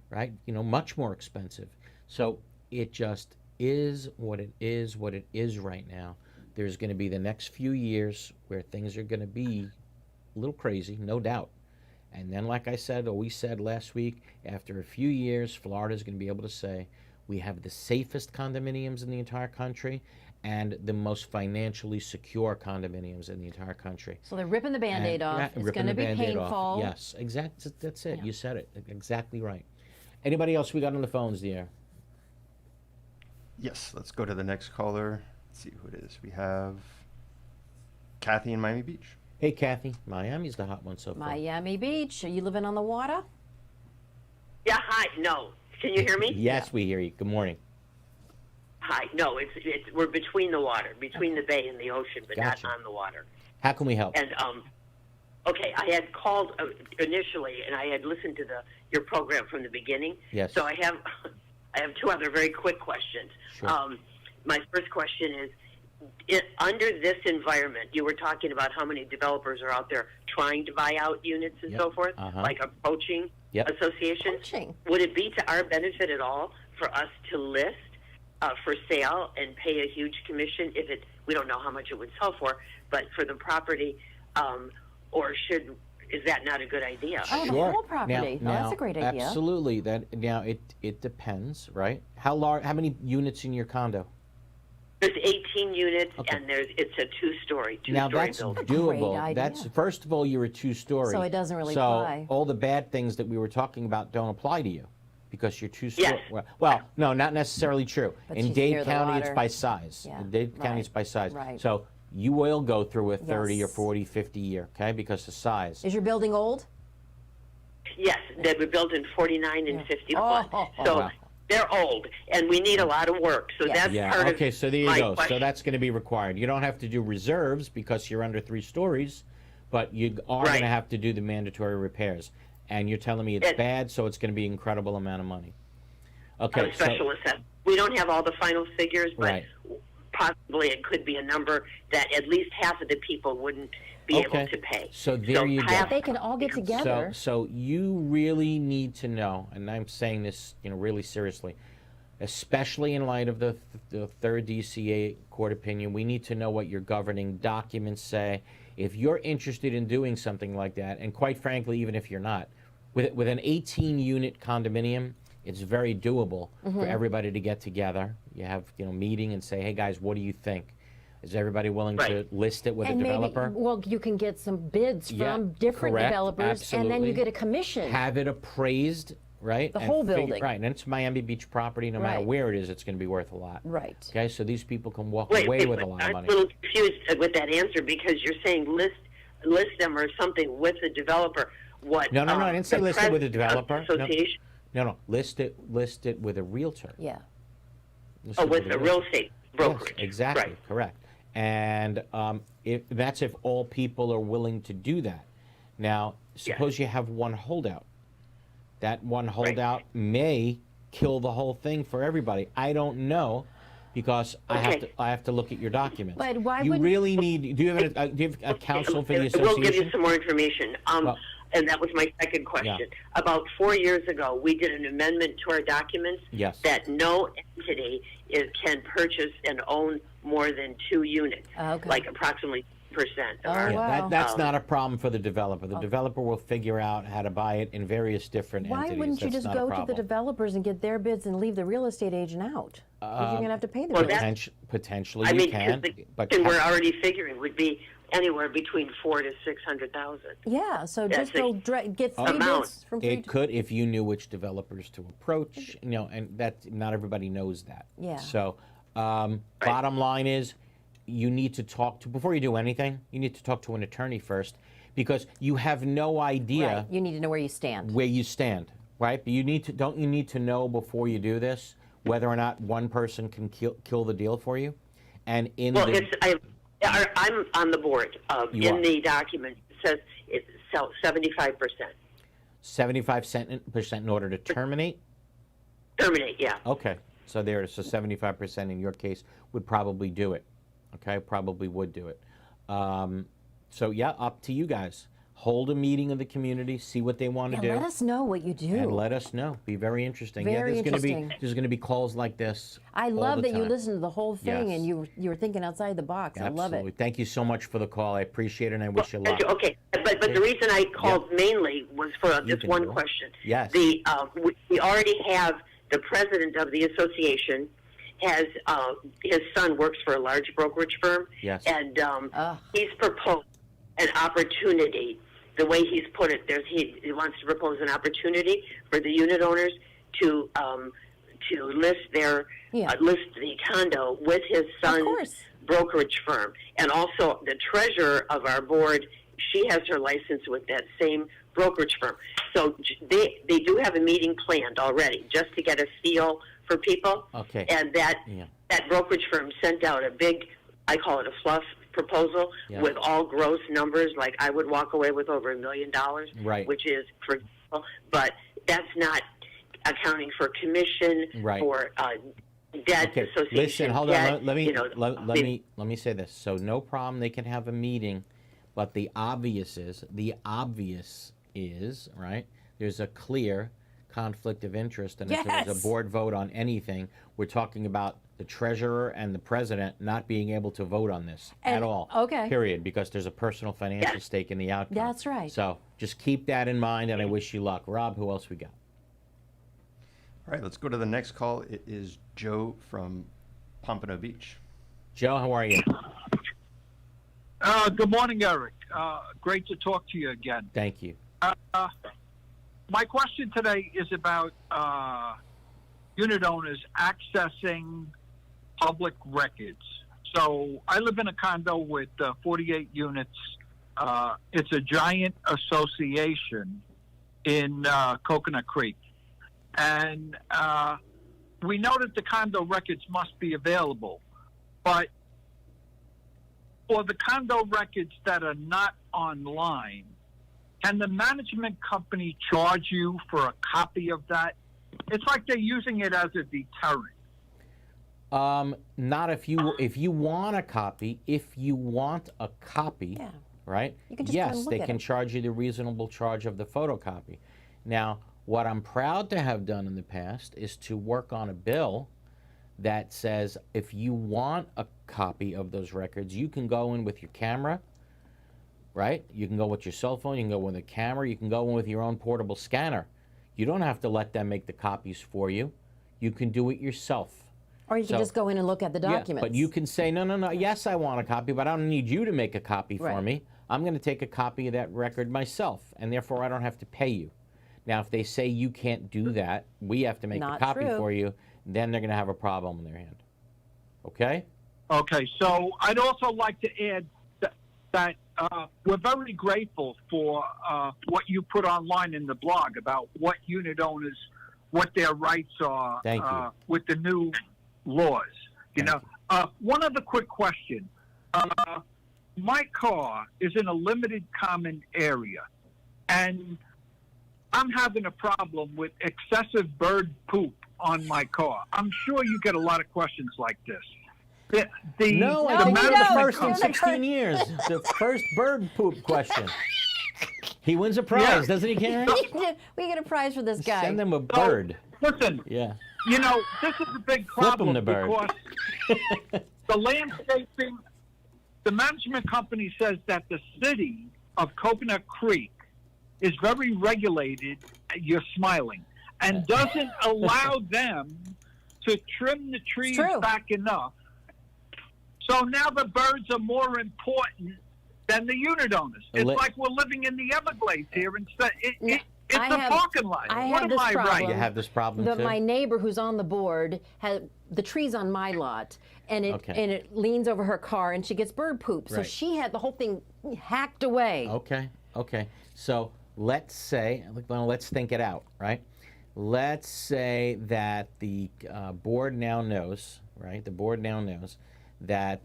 right? Much more expensive. So it just is what it is right now. There's going to be the next few years where things are going to be a little crazy, no doubt. And then, like I said, or we said last week, after a few years, Florida is going to be able to say, we have the safest condominiums in the entire country and the most financially secure condominiums in the entire country. So they're ripping the Band-Aid off. It's going to be painful. Yes, exactly. That's it. Yeah. You said it. Exactly right. Anybody else we got on the phones there? Yes, let's go to the next caller. Let's see who it is. We have Kathy in Miami Beach. Hey, Kathy. Miami's the hot one so far. Miami Beach. Are you living on the water? Yeah, hi. No. Can you hear me? Yes, we hear you. Good morning. Hi. No, it's we're between the water, between the bay and the ocean, but Gotcha. not on the water. How can we help? And okay, I had called initially, and I had listened to your program from the beginning. Yes. So I have two other very quick questions. Sure. My first question is, under this environment, you were talking about how many developers are out there trying to buy out units and so forth, like approaching associations. Poaching. Would it be to our benefit at all for us to list for sale and pay a huge commission if we don't know how much it would sell for, but for the property, or is that not a good idea? Oh, the whole property. Now, that's a great idea. Absolutely. It depends, right? How many units in your condo? There's 18 units, and it's a two-story Now building. that's doable. Great idea. That's first of all, you're a two-story, So it doesn't really so apply. all the bad things that we were talking about don't apply to you because you're two-story. Yes. Well, no, not necessarily true. But In she's Dade near the County, it's water. by size. Yeah, In Dade County, right, it's by size. right. So you will go through a 30 or Yes. 40, 50 year, okay, because of size. Is your building old? Yes, they were built in 49 and 51. Oh. So Wow. they're old, and we need a lot of work. So that's Yeah, part okay, of so there you my go. question. So that's going to be required. You don't have to do reserves because you're under 3 stories, but you are going to have to do the mandatory repairs. And you're telling me it's bad, so it's going to be an incredible amount of money. Okay, special assessment. We don't have all the final figures, but Right. possibly it could be a number that at least half of the people wouldn't be able to pay. So there you go. They can all get together. So you really need to know, and I'm saying this, really seriously, especially in light of the third DCA court opinion, we need to know what your governing documents say. If you're interested in doing something like that, and quite frankly, even if you're not, with an 18-unit condominium, it's very doable for everybody to get together. You have meeting and say, hey guys, what do you think? Is everybody willing to list it with and a developer? Maybe, you can get some bids Yeah, from different correct, developers, and then you absolutely. get a commission. Have it appraised, right? The and whole building. Right, and it's Miami Beach property. No matter Right. where it is, it's going to be worth a lot. Right. Okay, so these people can walk Wait, away with a but lot of I'm money. a little confused with that answer because you're saying list them or something with the developer. What? No, I didn't say the list it with a president developer. of the Association? No, list it with a realtor. Yeah. List Oh, it with a real estate brokerage. Yes, exactly, Right. correct. And that's if all people are willing to do that. Now, suppose you have one holdout. That one holdout may kill the whole thing for everybody. I don't know, because I have to look at your documents. But why you wouldn't- really need? Do you have a counsel for the association? We'll give you some more information. And that was my second question. Yeah. About 4 years ago, we did an amendment to our documents Yes. that no entity can purchase and own more than 2 units, Okay. like approximately 10% of Oh, our. wow. That's not a problem for the developer. The developer will figure out how to buy it in various different Why entities. wouldn't you That's just not a go to the problem. developers and get their bids and leave the real estate agent out? Because you're going to have to pay the well, bill. that- Potentially I you mean, can, the but and we're already figuring would be anywhere between 400,000 to 600,000. Yeah, so That's just go get 3 amount. bids from 3 it could, if you knew which developers to approach, and that not everybody knows that. Yeah. So, bottom line is, you need to talk to, before you do anything, you need to talk to an attorney first, because you have no idea Right, you need to know where you stand. where you stand, right? But you need to know before you do this whether or not one person can kill the deal for you, and in Well, the I'm on the board. You In are. the document, it says it's 75%. 75% in order to terminate. Terminate, yeah. Okay, so there, so 75% in your case would probably do it. Okay, probably would do it. So yeah, up to you guys. Hold a meeting of the community, see what they want to do, Let us know what you do. and let us know. Be very interesting. Very yeah, interesting. There's going to be calls like this. I all love the that you time. listened to the whole thing Yes. and you were thinking outside the box. Absolutely. I love it. Thank you so much for the call. I appreciate it, and I wish you luck. Thank you. Okay, but the reason I called mainly was for You just can one do it. question. Yes. We already have the president of the association has his son works for a large brokerage firm. Yes. And he's proposed an opportunity. The way he's put it, he wants to propose an opportunity for the unit owners to list list the condo with his son's course. brokerage firm, and also the treasurer of our board. She has her license with that same brokerage firm. So they do have a meeting planned already, just to get a feel for people. Okay. And that brokerage firm sent out a big, I call it a fluff proposal with all gross numbers. Like I would walk away with over $1 million, Right. which is for example, but that's not accounting for commission, Right. for debt Okay, association. listen, hold debt, on. Let me you know, let me say this. So no problem, they can have a meeting, but the obvious is right. There's a clear conflict of interest, and if there's Yes. a board vote on anything, we're talking about the treasurer and the president not being able to vote on this at And- all. okay. Period, because there's a personal financial Yes. stake in the outcome. That's right. So just keep that in mind, and I wish you luck. Rob, who else we got? All right, let's go to the next call. It is Joe from Pompano Beach. Joe, how are you? Good morning, Eric. Great to talk to you again. Thank you. My question today is about unit owners accessing public records. So I live in a condo with 48 units. It's a giant association in Coconut Creek. And we know that the condo records must be available. But for the condo records that are not online, can the management company charge you for a copy of that? It's like they're using it as a deterrent. Not if you want a copy. If you want a copy, Yeah. right? You can just go and yes, look they at can it. charge you the reasonable charge of the photocopy. Now, what I'm proud to have done in the past is to work on a bill that says if you want a copy of those records, you can go in with your camera, right? You can go with your cell phone, you can go with a camera, you can go in with your own portable scanner. You don't have to let them make the copies for you. You can do it yourself. Or you can So- just go in and look at the documents. Yeah, but you can say, no, yes, I want a copy, but I don't need you to make a copy for Right. me. I'm going to take a copy of that record myself, and therefore I don't have to pay you. Now, if they say you can't do that, we have to make Not the copy true. for you, then they're going to have a problem in their hand. Okay? Okay, so I'd also like to add that we're very grateful for what you put online in the blog about what unit owners, what their rights are Thank you. with the new laws. One other quick question. My car is in a limited common area, and I'm having a problem with excessive bird poop on my car. I'm sure you get a lot of questions like this. No, I think you're the first in 16 years. The first bird poop question. He wins a prize, doesn't he, Karen? We get a prize for this guy. Send them a bird. Listen, Yeah. you know, this is a big problem the bird. because the landscaping, the management company says that the city of Coconut Creek is very regulated, you're smiling, and doesn't allow them to trim the trees back enough. So now the birds are more important than the unit owners. It's like we're living in the Everglades here instead. It's a parking lot. What am I right? You have this problem too? My neighbor who's on the board has the trees on my lot, and it leans over her car, and she gets bird poop. So she had the whole thing hacked away. Okay. So let's say, let's think it out, right? Let's say that the board now knows, right? The board now knows that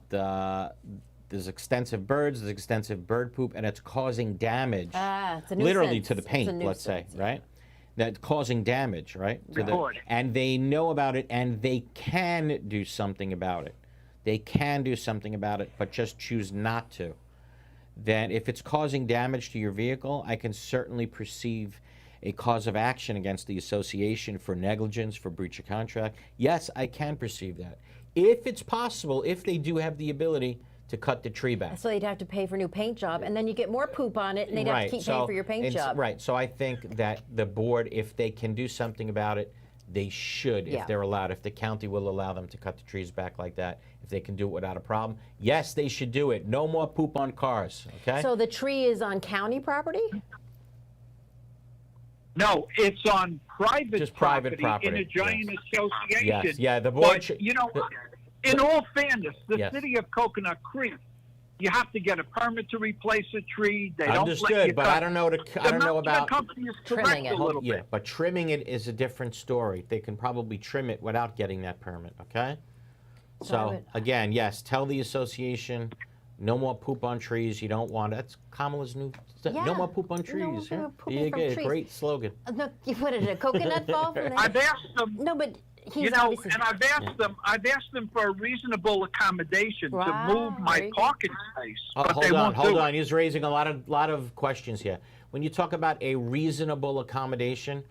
there's extensive birds, there's extensive bird poop, and it's causing damage, it's a literally nuisance. to the paint, let's say, right? That's causing damage, right? And they know about it, and they can do something about it. They can do something about it, but just choose not to. Then if it's causing damage to your vehicle, I can certainly perceive a cause of action against the association for negligence, for breach of contract. Yes, I can perceive that. If it's possible, if they do have the ability to cut the tree back. So they'd have to pay for a new paint job, and then you get more poop on it, and they'd have to keep paying for your paint job. Right, so I think that the board, if they can do something about it, they should, if they're allowed. If the county will allow them to cut the trees back like that, if they can do it without a problem, yes, they should do it. No more poop on cars, okay? So the tree is on county property? No, it's on private property in a giant association. Yes, yeah, the board But, you know, in all fairness, the city of Coconut Creek, you have to get a permit to replace a tree. They don't let you but cut. I don't know about company is trimming it. a little bit. but trimming it is a different story. They can probably trim it without getting that permit, okay? So, again, yes, tell the association, no more poop on trees. You don't want, that's Kamala's new, no more poop on trees. No more pooping You from get a trees. Great slogan. No, you put it in a coconut ball? I've asked them. No, but he's You know, obviously... and I've asked them for a reasonable accommodation to move my parking space, but they won't Hold do on. it. He's raising a lot of questions here. When you talk about a reasonable accommodation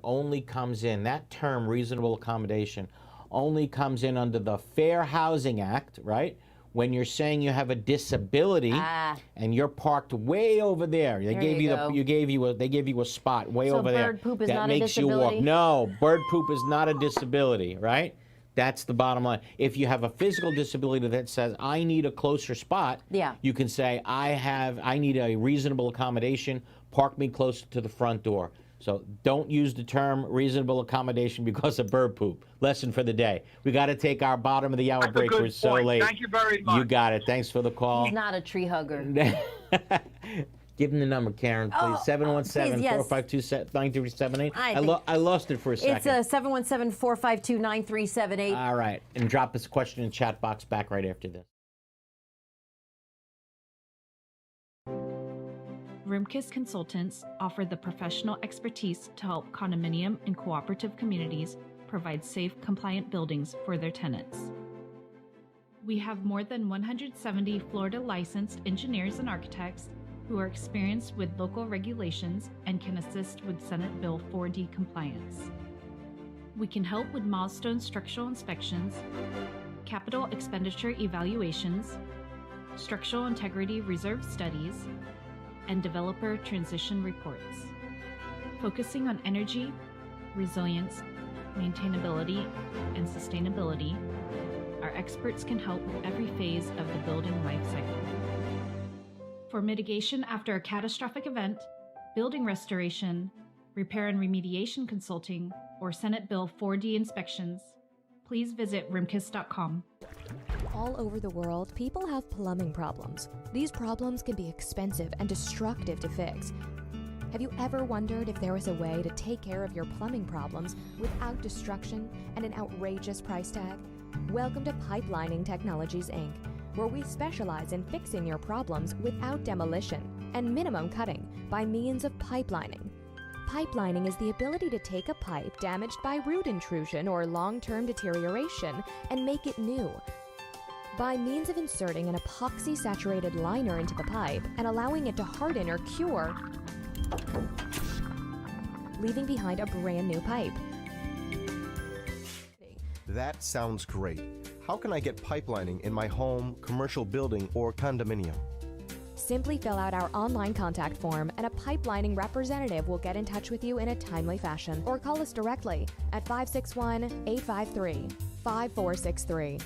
only comes in, that term reasonable accommodation only comes in under the Fair Housing Act, right? When you're saying you have a disability and you're parked way over there, they gave you a spot way over there. So bird poop is that not makes a you walk. disability? No, bird poop is not a disability, right? That's the bottom line. If you have a physical disability that says I need a closer spot, you can say I need a reasonable accommodation. Park me closer to the front door. So don't use the term reasonable accommodation because of bird poop. Lesson for the day. We got to take our bottom of the hour break. We're so late. Thank you very much. You got it. Thanks for the call. He's not a tree hugger. Give him the number, Karen, please. 717-452-9378. I lost it for a second. It's 717-452-9378. All right. And drop us a question in the chat box back right after this. Rimkus Consultants offer the professional expertise to help condominium and cooperative communities provide safe, compliant buildings for their tenants. We have more than 170 Florida licensed engineers and architects who are experienced with local regulations and can assist with Senate Bill 4D compliance. We can help with milestone structural inspections, capital expenditure evaluations, structural integrity reserve studies, and developer transition reports. Focusing on energy, resilience, maintainability, and sustainability, our experts can help with every phase of the building life cycle. For mitigation after a catastrophic event, building restoration, repair and remediation consulting, or Senate Bill 4D inspections, please visit rimkus.com. All over the world, people have plumbing problems. These problems can be expensive and destructive to fix. Have you ever wondered if there was a way to take care of your plumbing problems without destruction and an outrageous price tag? Welcome to Pipelining Technologies, Inc., where we specialize in fixing your problems without demolition. and minimum cutting by means of pipelining. Pipelining is the ability to take a pipe damaged by root intrusion or long-term deterioration and make it new. By means of inserting an epoxy-saturated liner into the pipe and allowing it to harden or cure, leaving behind a brand new pipe. That sounds great. How can I get pipelining in my home, commercial building, or condominium? Simply fill out our online contact form and a pipelining representative will get in touch with you in a timely fashion, or call us directly at 561-853-5463.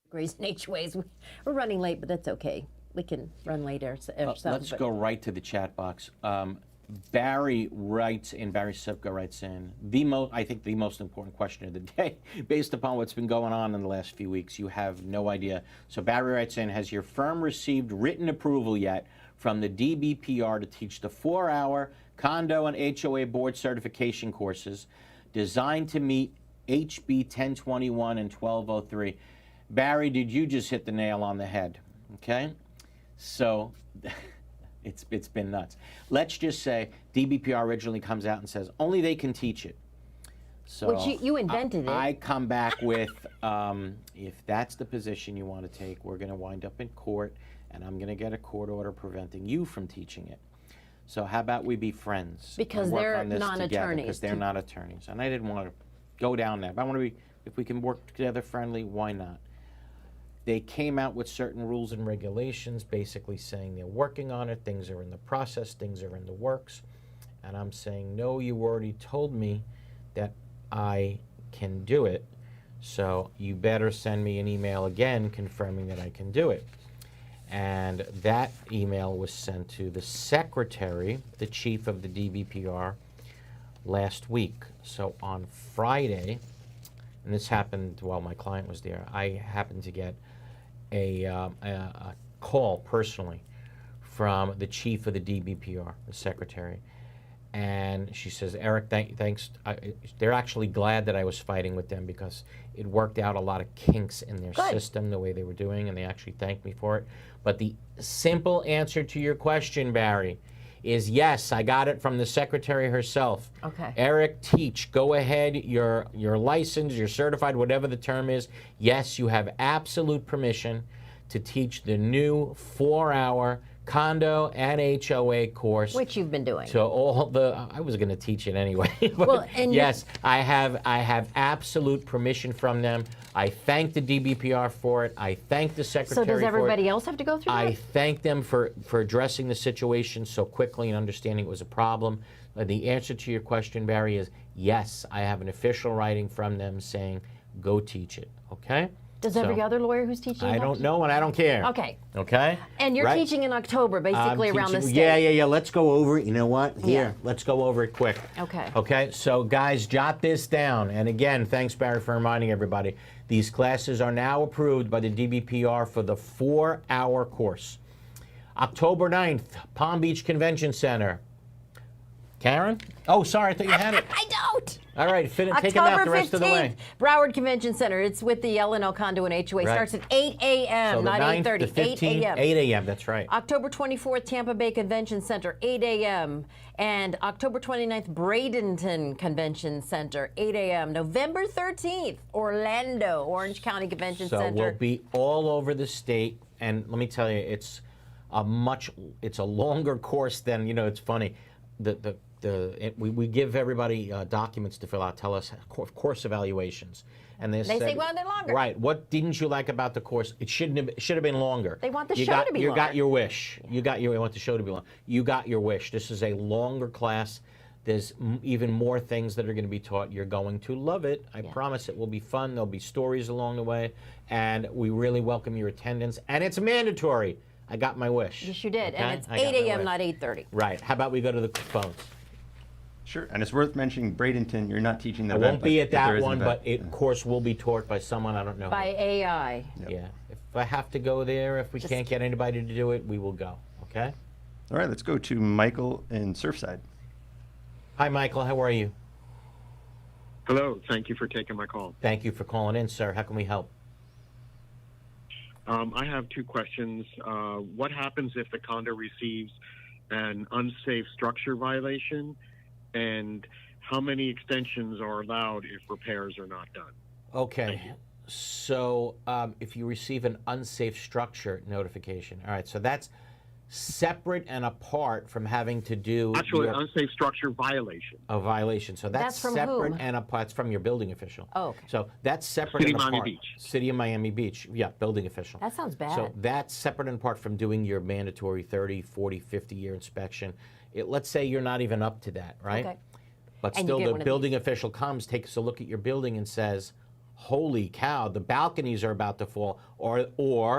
Grace and HOAs. We're running late, but that's okay. We can run late ourselves. Let's go right to the chat box. Barry writes in, Barry Sipka writes in, I think the most important question of the day, based upon what's been going on in the last few weeks. You have no idea. So Barry writes in, has your firm received written approval yet from the DBPR to teach the 4-hour condo and HOA board certification courses designed to meet HB 1021 and 1203? Barry, did you just hit the nail on the head? Okay? So it's been nuts. Let's just say DBPR originally comes out and says only they can teach it. So which you invented it. I come back with, if that's the position you want to take, we're going to wind up in court, and I'm going to get a court order preventing you from teaching it. So how about we be friends? Because they're non-attorneys. Because they're not attorneys. And I didn't want to go down that. But I want to be, if we can work together friendly, why not? They came out with certain rules and regulations basically saying they're working on it, things are in the process, things are in the works. And I'm saying, no, you already told me that I can do it, so you better send me an email again confirming that I can do it. And that email was sent to the secretary, the chief of the DBPR, last week. So on Friday, and this happened while my client was there, I happened to get a call personally from the chief of the DBPR, the secretary. And she says, Eric, thanks. They're actually glad that I was fighting with them because it worked out a lot of kinks in their system, the way they were doing, and they actually thanked me for it. But the simple answer to your question, Barry, is yes, I got it from the secretary herself. Okay. Eric, teach. Go ahead. You're licensed, you're certified, whatever the term is. Yes, you have absolute permission to teach the new 4-hour condo and HOA course. Which you've been doing. To all the, I was going to teach it anyway. But well, and yes, I have absolute permission from them. I thank the DBPR for it. I thank the secretary for it. So does everybody else have to go through that? I thank them for addressing the situation so quickly and understanding it was a problem. The answer to your question, Barry, is yes, I have an official writing from them saying, go teach it, okay? Does every other lawyer who's teaching? I don't know and I don't care. Okay. Okay? And you're teaching in October, basically around this day. date. Yeah. Let's go over it. You know what? Here, let's go over it quick. Okay. Okay, so guys, jot this down. And again, thanks, Barry, for reminding everybody. These classes are now approved by the DBPR for the 4-hour course. October 9th, Palm Beach Convention Center. Karen? Oh, sorry, I thought you had it. I don't. All right, take him out the rest of the way. Broward Convention Center. It's with the L&L Condo and HOA. Right. Starts at 8 a.m., So not 8:30. 8 a.m. 8 a.m., that's right. October 24th, Tampa Bay Convention Center, 8 a.m. And October 29th, Bradenton Convention Center, 8 a.m. November 13th, Orlando, Orange County Convention Center. So we'll be all over the state. And let me tell you, it's a longer course than, it's funny. We give everybody documents to fill out, tell us course evaluations, and they say, well, they're longer. Right. What didn't you like about the course? It should have been longer. They want the show to be longer. You got your wish. You want the show to be long. You got your wish. This is a longer class. There's even more things that are going to be taught. You're going to love it. I promise it will be fun. There'll be stories along the way, and we really welcome your attendance. And it's mandatory. I got my wish. Yes, you did. Okay? And it's 8 a.m., not 8:30. Right. How about we go to the phones? Sure, and it's worth mentioning Bradenton, you're not teaching the I event. won't be at that one, but it, course will be taught by someone, I don't know. By AI. Yep. Yeah. If I have to go there, if we can't get anybody to do it, we will go, okay? All right, let's go to Michael in Surfside. Hi, Michael, how are you? Hello. Thank you for taking my call. Thank you for calling in, sir. How can we help? I have two questions. What happens if the condo receives an unsafe structure violation, and how many extensions are allowed if repairs are not done? Okay. So if you receive an unsafe structure notification, all right, so that's separate and apart from having to do Actually, unsafe structure violation. A violation. So that's from separate whom? and apart. It's from your building official. Oh, okay. So that's separate City and of Miami apart. Beach. City of Miami Beach. Yeah, building official. That sounds bad. So that's separate and apart from doing your mandatory 30, 40, 50-year inspection. Let's say you're not even up to that, right? Okay. But And you still, get the one of building official comes, takes a look at your building and says, holy cow, the balconies are about to fall, or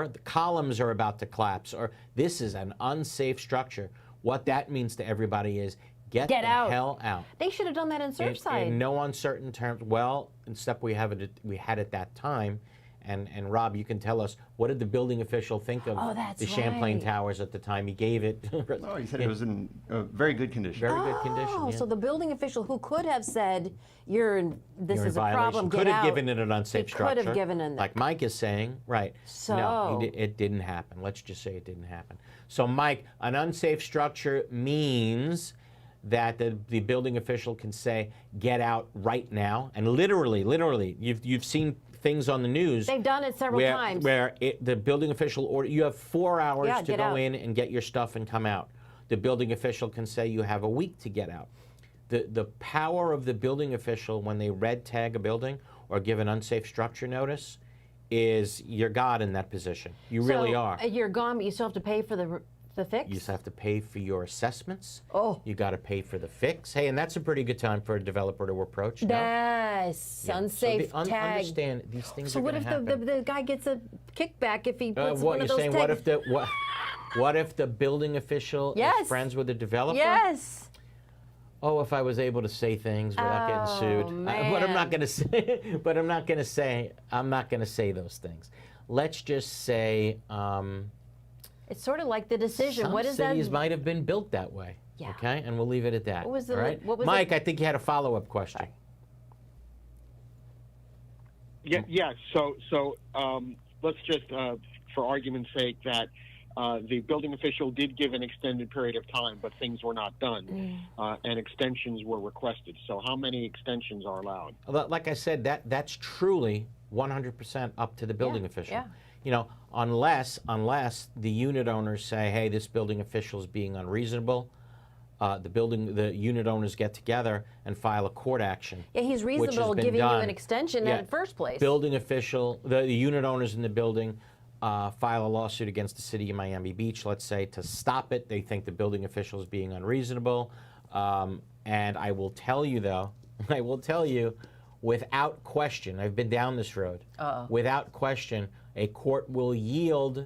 the columns are about to collapse, or this is an unsafe structure. What that means to everybody is get the out. hell out. They should have done that in Surfside. In no uncertain terms. Well, except we had at that time. And Rob, you can tell us, what did the building official think of the Champlain right. Towers at the time he gave it? Oh, he said it was in very good condition. Very good condition. Oh, Yeah. so the building official who could have said, this You're is in a violation. problem, Could get have out. given it an unsafe He structure. could have given it. Like Mike is saying, right. So. No, it didn't happen. Let's just say it didn't happen. So Mike, an unsafe structure means that the building official can say, get out right now. And literally, you've seen things on the news. They've done it several times. Where the building official order, you have 4 hours to go out. in and get your stuff and come out. The building official can say you have a week to get out. The power of the building official when they red tag a building or give an unsafe structure notice is you're God in that position. You really are. You're gone, but you still have to pay for the fix? You just have to pay for your assessments. Oh. You got to pay for the fix. Hey, and that's a pretty good time for a developer to approach. No? Yes, Yeah. unsafe So tag. Understand these things So are what going if to happen. the guy gets a kickback if he puts What one you're of those saying? tags? What if the building official Yes. is friends with the developer? Yes. Oh, if I was able to say things without getting sued. But I'm not going to say. But I'm not going to say. I'm not going to say those things. Let's just say. It's sort of like the decision. Some What is that? cities might have been built that way. Yeah. Okay, and we'll leave it at that. What was the- all right? what was Mike, the- I think you had a follow-up question. Yeah. So let's just, for argument's sake, that the building official did give an extended period of time, but things were not done, and extensions were requested. So how many extensions are allowed? Like I said, that's truly 100% up to the building official. yeah. You know, unless the unit owners say, hey, this building official is being unreasonable, the unit owners get together and file a court action. Yeah, he's which has reasonable been giving you done. an extension Yeah. in the first place. Building official, the unit owners in the building file a lawsuit against the city of Miami Beach, let's say, to stop it. They think the building official is being unreasonable. And I will tell you, though, without question, I've been down this road. Without question, a court will yield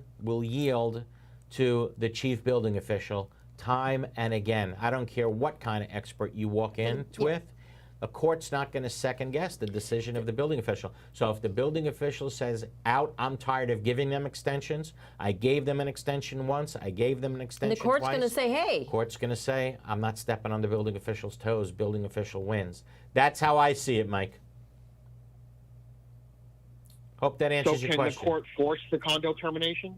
to the chief building official time and again. I don't care what kind of expert you walk in with. The court's not going to second guess the decision of the building official. So if the building official says, out, I'm tired of giving them extensions, I gave them an extension once, I gave them an extension And the court's twice. going to say, hey. The court's going to say, I'm not stepping on the building official's toes, building official wins. That's how I see it, Mike. Hope that answers your question. So can the court force the condo termination?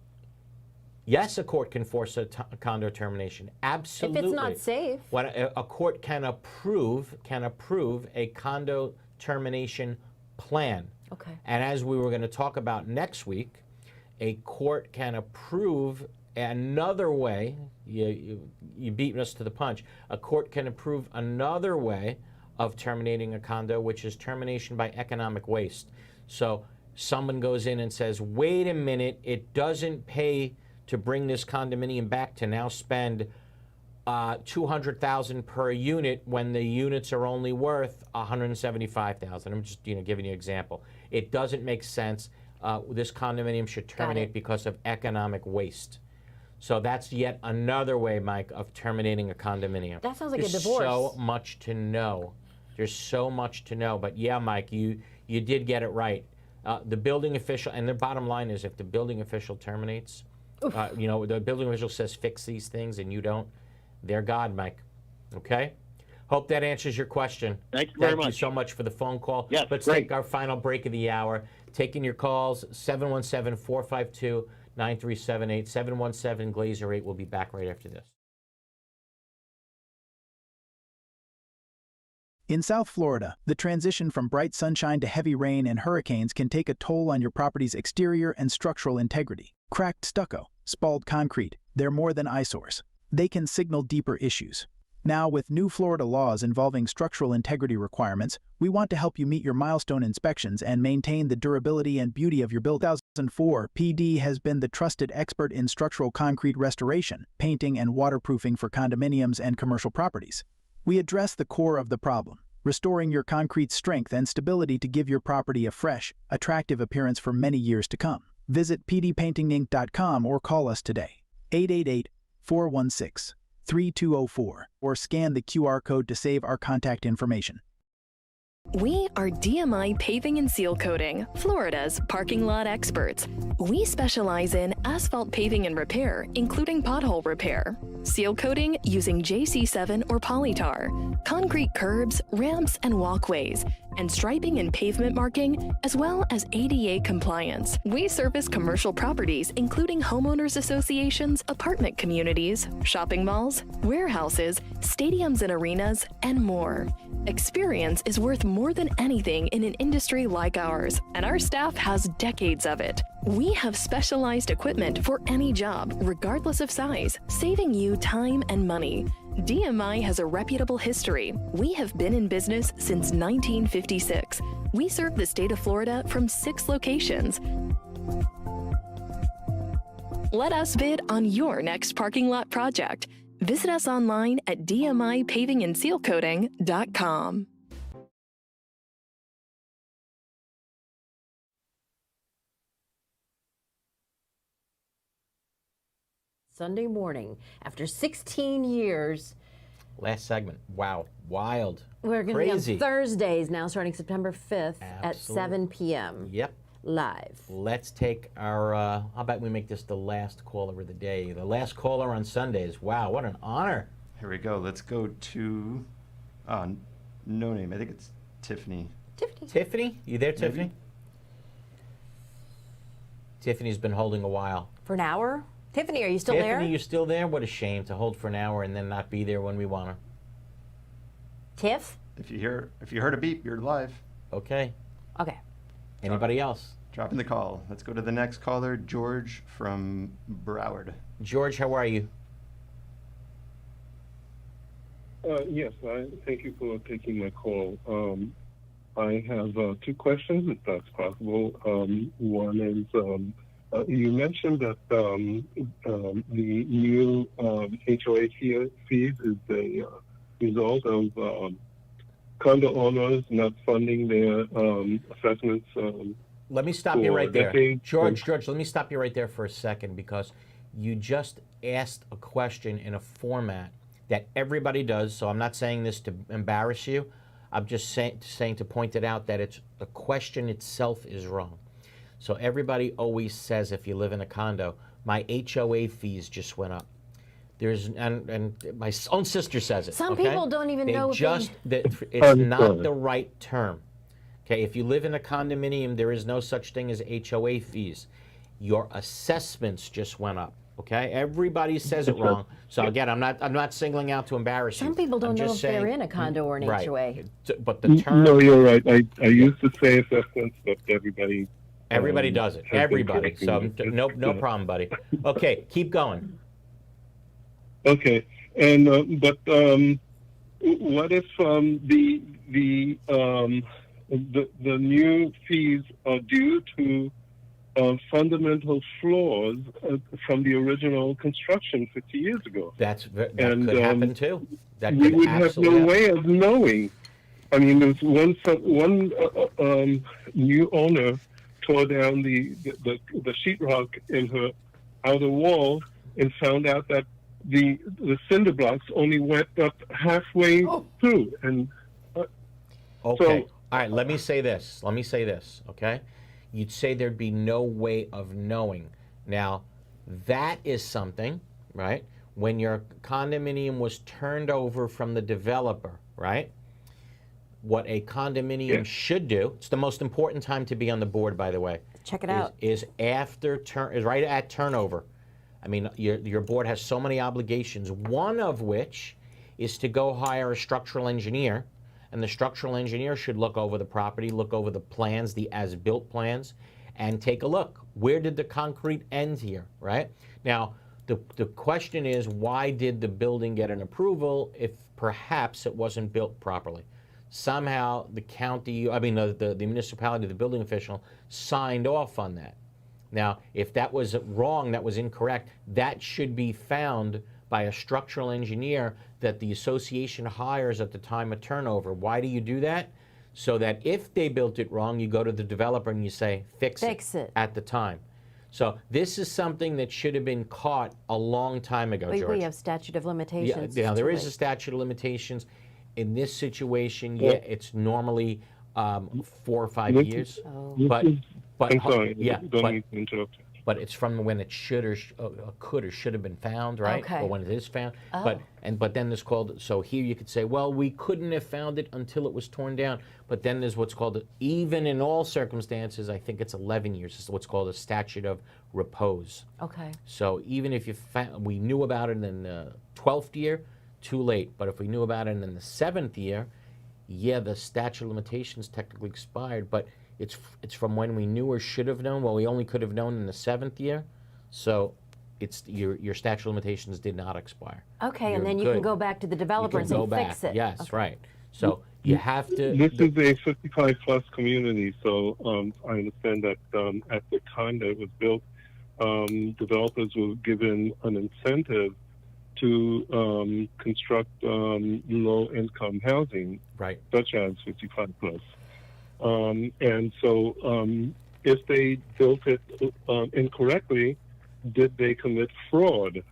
Yes, a court can force a condo termination. Absolutely. If it's not safe. What a court can approve a condo termination plan. Okay. And as we were going to talk about next week, a court can approve another way. You beat us to the punch. A court can approve another way of terminating a condo, which is termination by economic waste. So someone goes in and says, wait a minute, it doesn't pay to bring this condominium back to now spend $200,000 per unit when the units are only worth $175,000. I'm just giving you an example. It doesn't make sense. This condominium should terminate because of economic waste. So that's yet another way, Mike, of terminating a condominium. That sounds like There's a divorce. so much to know. There's so much to know. But yeah, Mike, you did get it right. The building official, and the bottom line is, if the building official terminates, the building official says fix these things and you don't, they're God, Mike. Okay? Hope that answers your question. Thank you very Thank you much. so much for the phone call. Yes, Let's great. take our final break of the hour. Taking your calls, 717-452-9378, 717 Glazer 8. We'll be back right after this. In South Florida, the transition from bright sunshine to heavy rain and hurricanes can take a toll on your property's exterior and structural integrity. Cracked stucco, spalled concrete, they're more than eyesores. They can signal deeper issues. Now, with new Florida laws involving structural integrity requirements, we want to help you meet your milestone inspections and maintain the durability and beauty of your building. 2004, PD has been the trusted expert in structural concrete restoration, painting, and waterproofing for condominiums and commercial properties. We address the core of the problem, restoring your concrete's strength and stability to give your property a fresh, attractive appearance for many years to come. Visit pdpaintinginc.com or call us today, 888-416-3204, or scan the QR code to save our contact information. We are DMI Paving and Seal Coating, Florida's parking lot experts. We specialize in asphalt paving and repair, including pothole repair, seal coating using JC7 or polytar, concrete curbs, ramps, and walkways, and striping and pavement marking, as well as ADA compliance. We service commercial properties, including homeowners associations, apartment communities, shopping malls, warehouses, stadiums and arenas, and more. Experience is worth more than anything in an industry like ours, and our staff has decades of it. We have specialized equipment for any job, regardless of size, saving you time and money. DMI has a reputable history. We have been in business since 1956. We serve the state of Florida from 6 locations. Let us bid on your next parking lot project. Visit us online at dmipavingandsealcoating.com. Sunday morning, after 16 years. Last segment. Wow. Wild. We're going to be on Crazy. Thursdays now, starting September 5th at 7 p.m. Yep. Live. Let's take our, how about we make this the last caller of the day? The last caller on Sundays. Wow, what an honor. Here we go. Let's go to, no name. I think it's Tiffany. Tiffany? You there, Tiffany? Tiffany's been holding a while. For an hour? Tiffany, are you still there? Tiffany, you still there? What a shame to hold for an hour and then not be there when we want her. Tiff? If you heard a beep, you're live. Okay. Okay. Anybody else? Dropping the call. Let's go to the next caller, George from Broward. George, how are you? Yes, thank you for taking my call. I have 2 questions, if that's possible. One is, you mentioned that the new HOA fees is the result of condo owners not funding their assessments. Let me stop you right there. George, let me stop you right there for a second, because you just asked a question in a format that everybody does, so I'm not saying this to embarrass you. I'm just saying to point it out that the question itself is wrong. So everybody always says, if you live in a condo, my HOA fees just went up. And my own sister says it. Some people don't even know if it's not the right term. Okay, if you live in a condominium, there is no such thing as HOA fees. Your assessments just went up. Okay, everybody says it wrong. So again, I'm not singling out to embarrass you. Some people don't know if saying, they're in a condo or an HOA. But the term. No, you're right. I used to say assessments, but everybody. Everybody does it. Everybody. So no problem, buddy. Okay, keep going. Okay, and but what if the new fees are due to fundamental flaws from the original construction 50 years ago? That could happen too. That we could would have no way of knowing. I mean, there's one new owner tore down the sheetrock in her outer wall and found out that the cinder blocks only went up halfway through. And okay. All right, let me say this. Okay? You'd say there'd be no way of knowing. Now, that is something, right? When your condominium was turned over from the developer, right? What a condominium should do, it's the most important time to be on the board, by the way. Check it out. Is right at turnover. I mean, your board has so many obligations, one of which is to go hire a structural engineer, and the structural engineer should look over the property, look over the plans, the as-built plans, and take a look. Where did the concrete end here, right? Now, the question is, why did the building get an approval if perhaps it wasn't built properly? Somehow the county, the municipality, the building official, signed off on that. Now, if that was wrong, that was incorrect, that should be found by a structural engineer that the association hires at the time of turnover. Why do you do that? So that if they built it wrong, you go to the developer and you say, fix it at the time. So this is something that should have been caught a long time ago, George. We have statute of limitations. Yeah, there is a statute of limitations. In this situation, it's normally 4 or 5 years. But I'm sorry, don't mean to interrupt. But it's from when it should or could or should have been found, right? Okay. Or when it is found. Oh. But then there's called, so here you could say, well, we couldn't have found it until it was torn down. But then there's what's called, even in all circumstances, I think it's 11 years. It's what's called a statute of repose. Okay. So even if we knew about it in the 12th year, too late. But if we knew about it in the 7th year, yeah, the statute of limitations technically expired, but it's from when we knew or should have known. Well, we only could have known in the 7th year, so it's your statute of limitations did not expire. Okay, You're and then you can go back to the developer and say, fix it. Yes, okay. right. So you have to. This is a 55-plus community, so I understand that at the time that it was built, developers were given an incentive to construct low-income housing, right, such as 55-plus. And so if they built it incorrectly, did they commit fraud?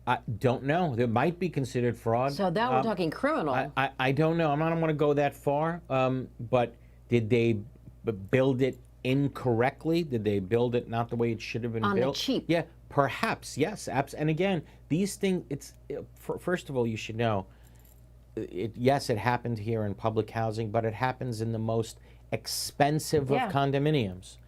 I don't know. There might be considered fraud. So now we're talking criminal. I don't know. I don't want to go that far. But did they build it incorrectly? Did they build it not the way it should have been built? On the cheap. Yeah, perhaps. Yes. And again, these things. First of all, you should know. Yes, it happened here in public housing, but it happens in the most expensive of condominiums.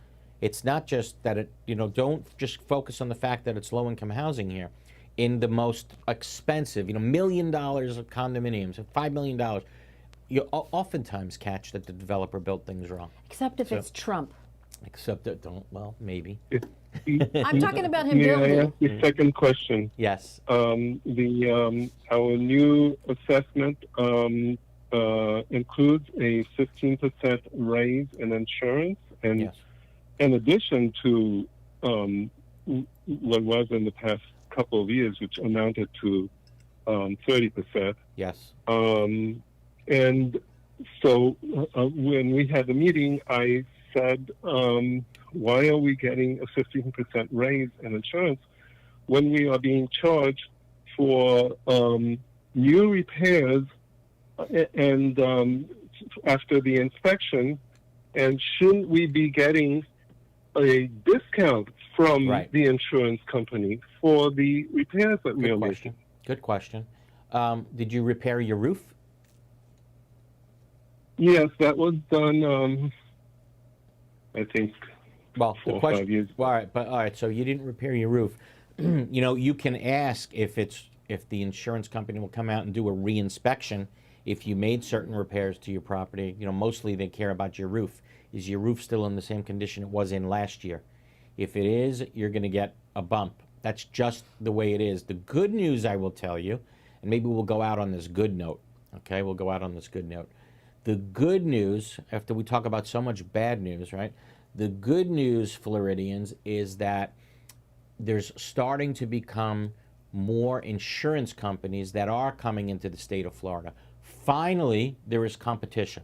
It's not just that it. Don't just focus on the fact that it's low-income housing here. In the most expensive, $1 million of condominiums, $5 million, you oftentimes catch that the developer built things wrong. Except if it's Trump. Except that maybe. I'm talking about him building. May I ask the second question? Yes. Our new assessment includes a 15% raise in insurance, and in addition to what was in the past couple of years, which amounted to 30%. Yes. And so when we had the meeting, I said, why are we getting a 15% raise in insurance when we are being charged for new repairs and after the inspection? And shouldn't we be getting a discount from the insurance company for the repairs that we are making? Good question. Did you repair your roof? Yes, that was done, I think, 4 or 5 years ago. All right, so you didn't repair your roof. You can ask if the insurance company will come out and do a re-inspection if you made certain repairs to your property. Mostly they care about your roof. Is your roof still in the same condition it was in last year? If it is, you're going to get a bump. That's just the way it is. The good news, I will tell you, and maybe we'll go out on this good note, okay? We'll go out on this good note. The good news, after we talk about so much bad news, right? The good news, Floridians, is that there's starting to become more insurance companies that are coming into the state of Florida. Finally, there is competition.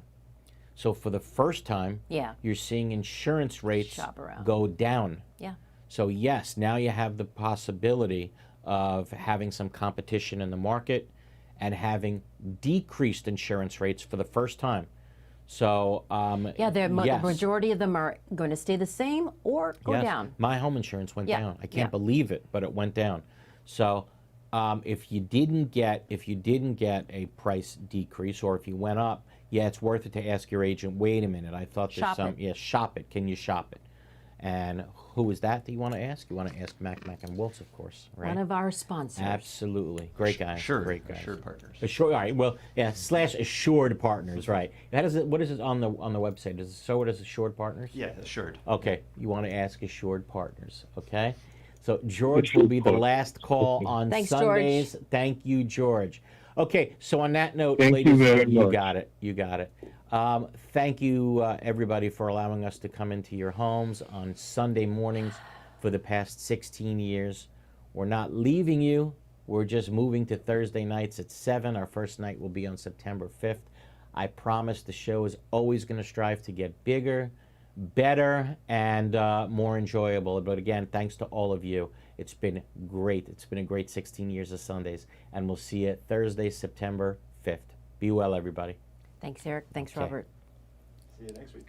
So for the first time, you're seeing insurance rates go down. Yeah. So yes, now you have the possibility of having some competition in the market and having decreased insurance rates for the first time. So the majority of them are going to stay the same or go down. My home insurance went down. I can't believe it, but it went down. So If you didn't get a price decrease, or if you went up, yeah, it's worth it to ask your agent. Wait a minute, I thought there's some. Yeah, shop it. Can you shop it? And who is that you want to ask? You want to ask Mac and Woltz, of course, right? One of our sponsors. Absolutely, great guys. Great guys. Assured Partners. Assured, all right. Well, yeah. / Assured Partners, right? That is it. What is it on the website? What is Assured Partners? Yeah, Assured. Okay, you want to ask Assured Partners, okay? So George will be the last call on Thanks, Sundays. George. Thank you, George. Okay, so on that note, Thank ladies, you very much. got it. You got it. Thank you, everybody, for allowing us to come into your homes on Sunday mornings for the past 16 years. We're not leaving you. We're just moving to Thursday nights at 7. Our first night will be on September 5th. I promise the show is always going to strive to get bigger, better, and more enjoyable. But again, thanks to all of you. It's been great. It's been a great 16 years of Sundays. And we'll see you Thursday, September 5th. Be well, everybody. Thanks, Eric. Thanks, Okay. Robert. See you next week.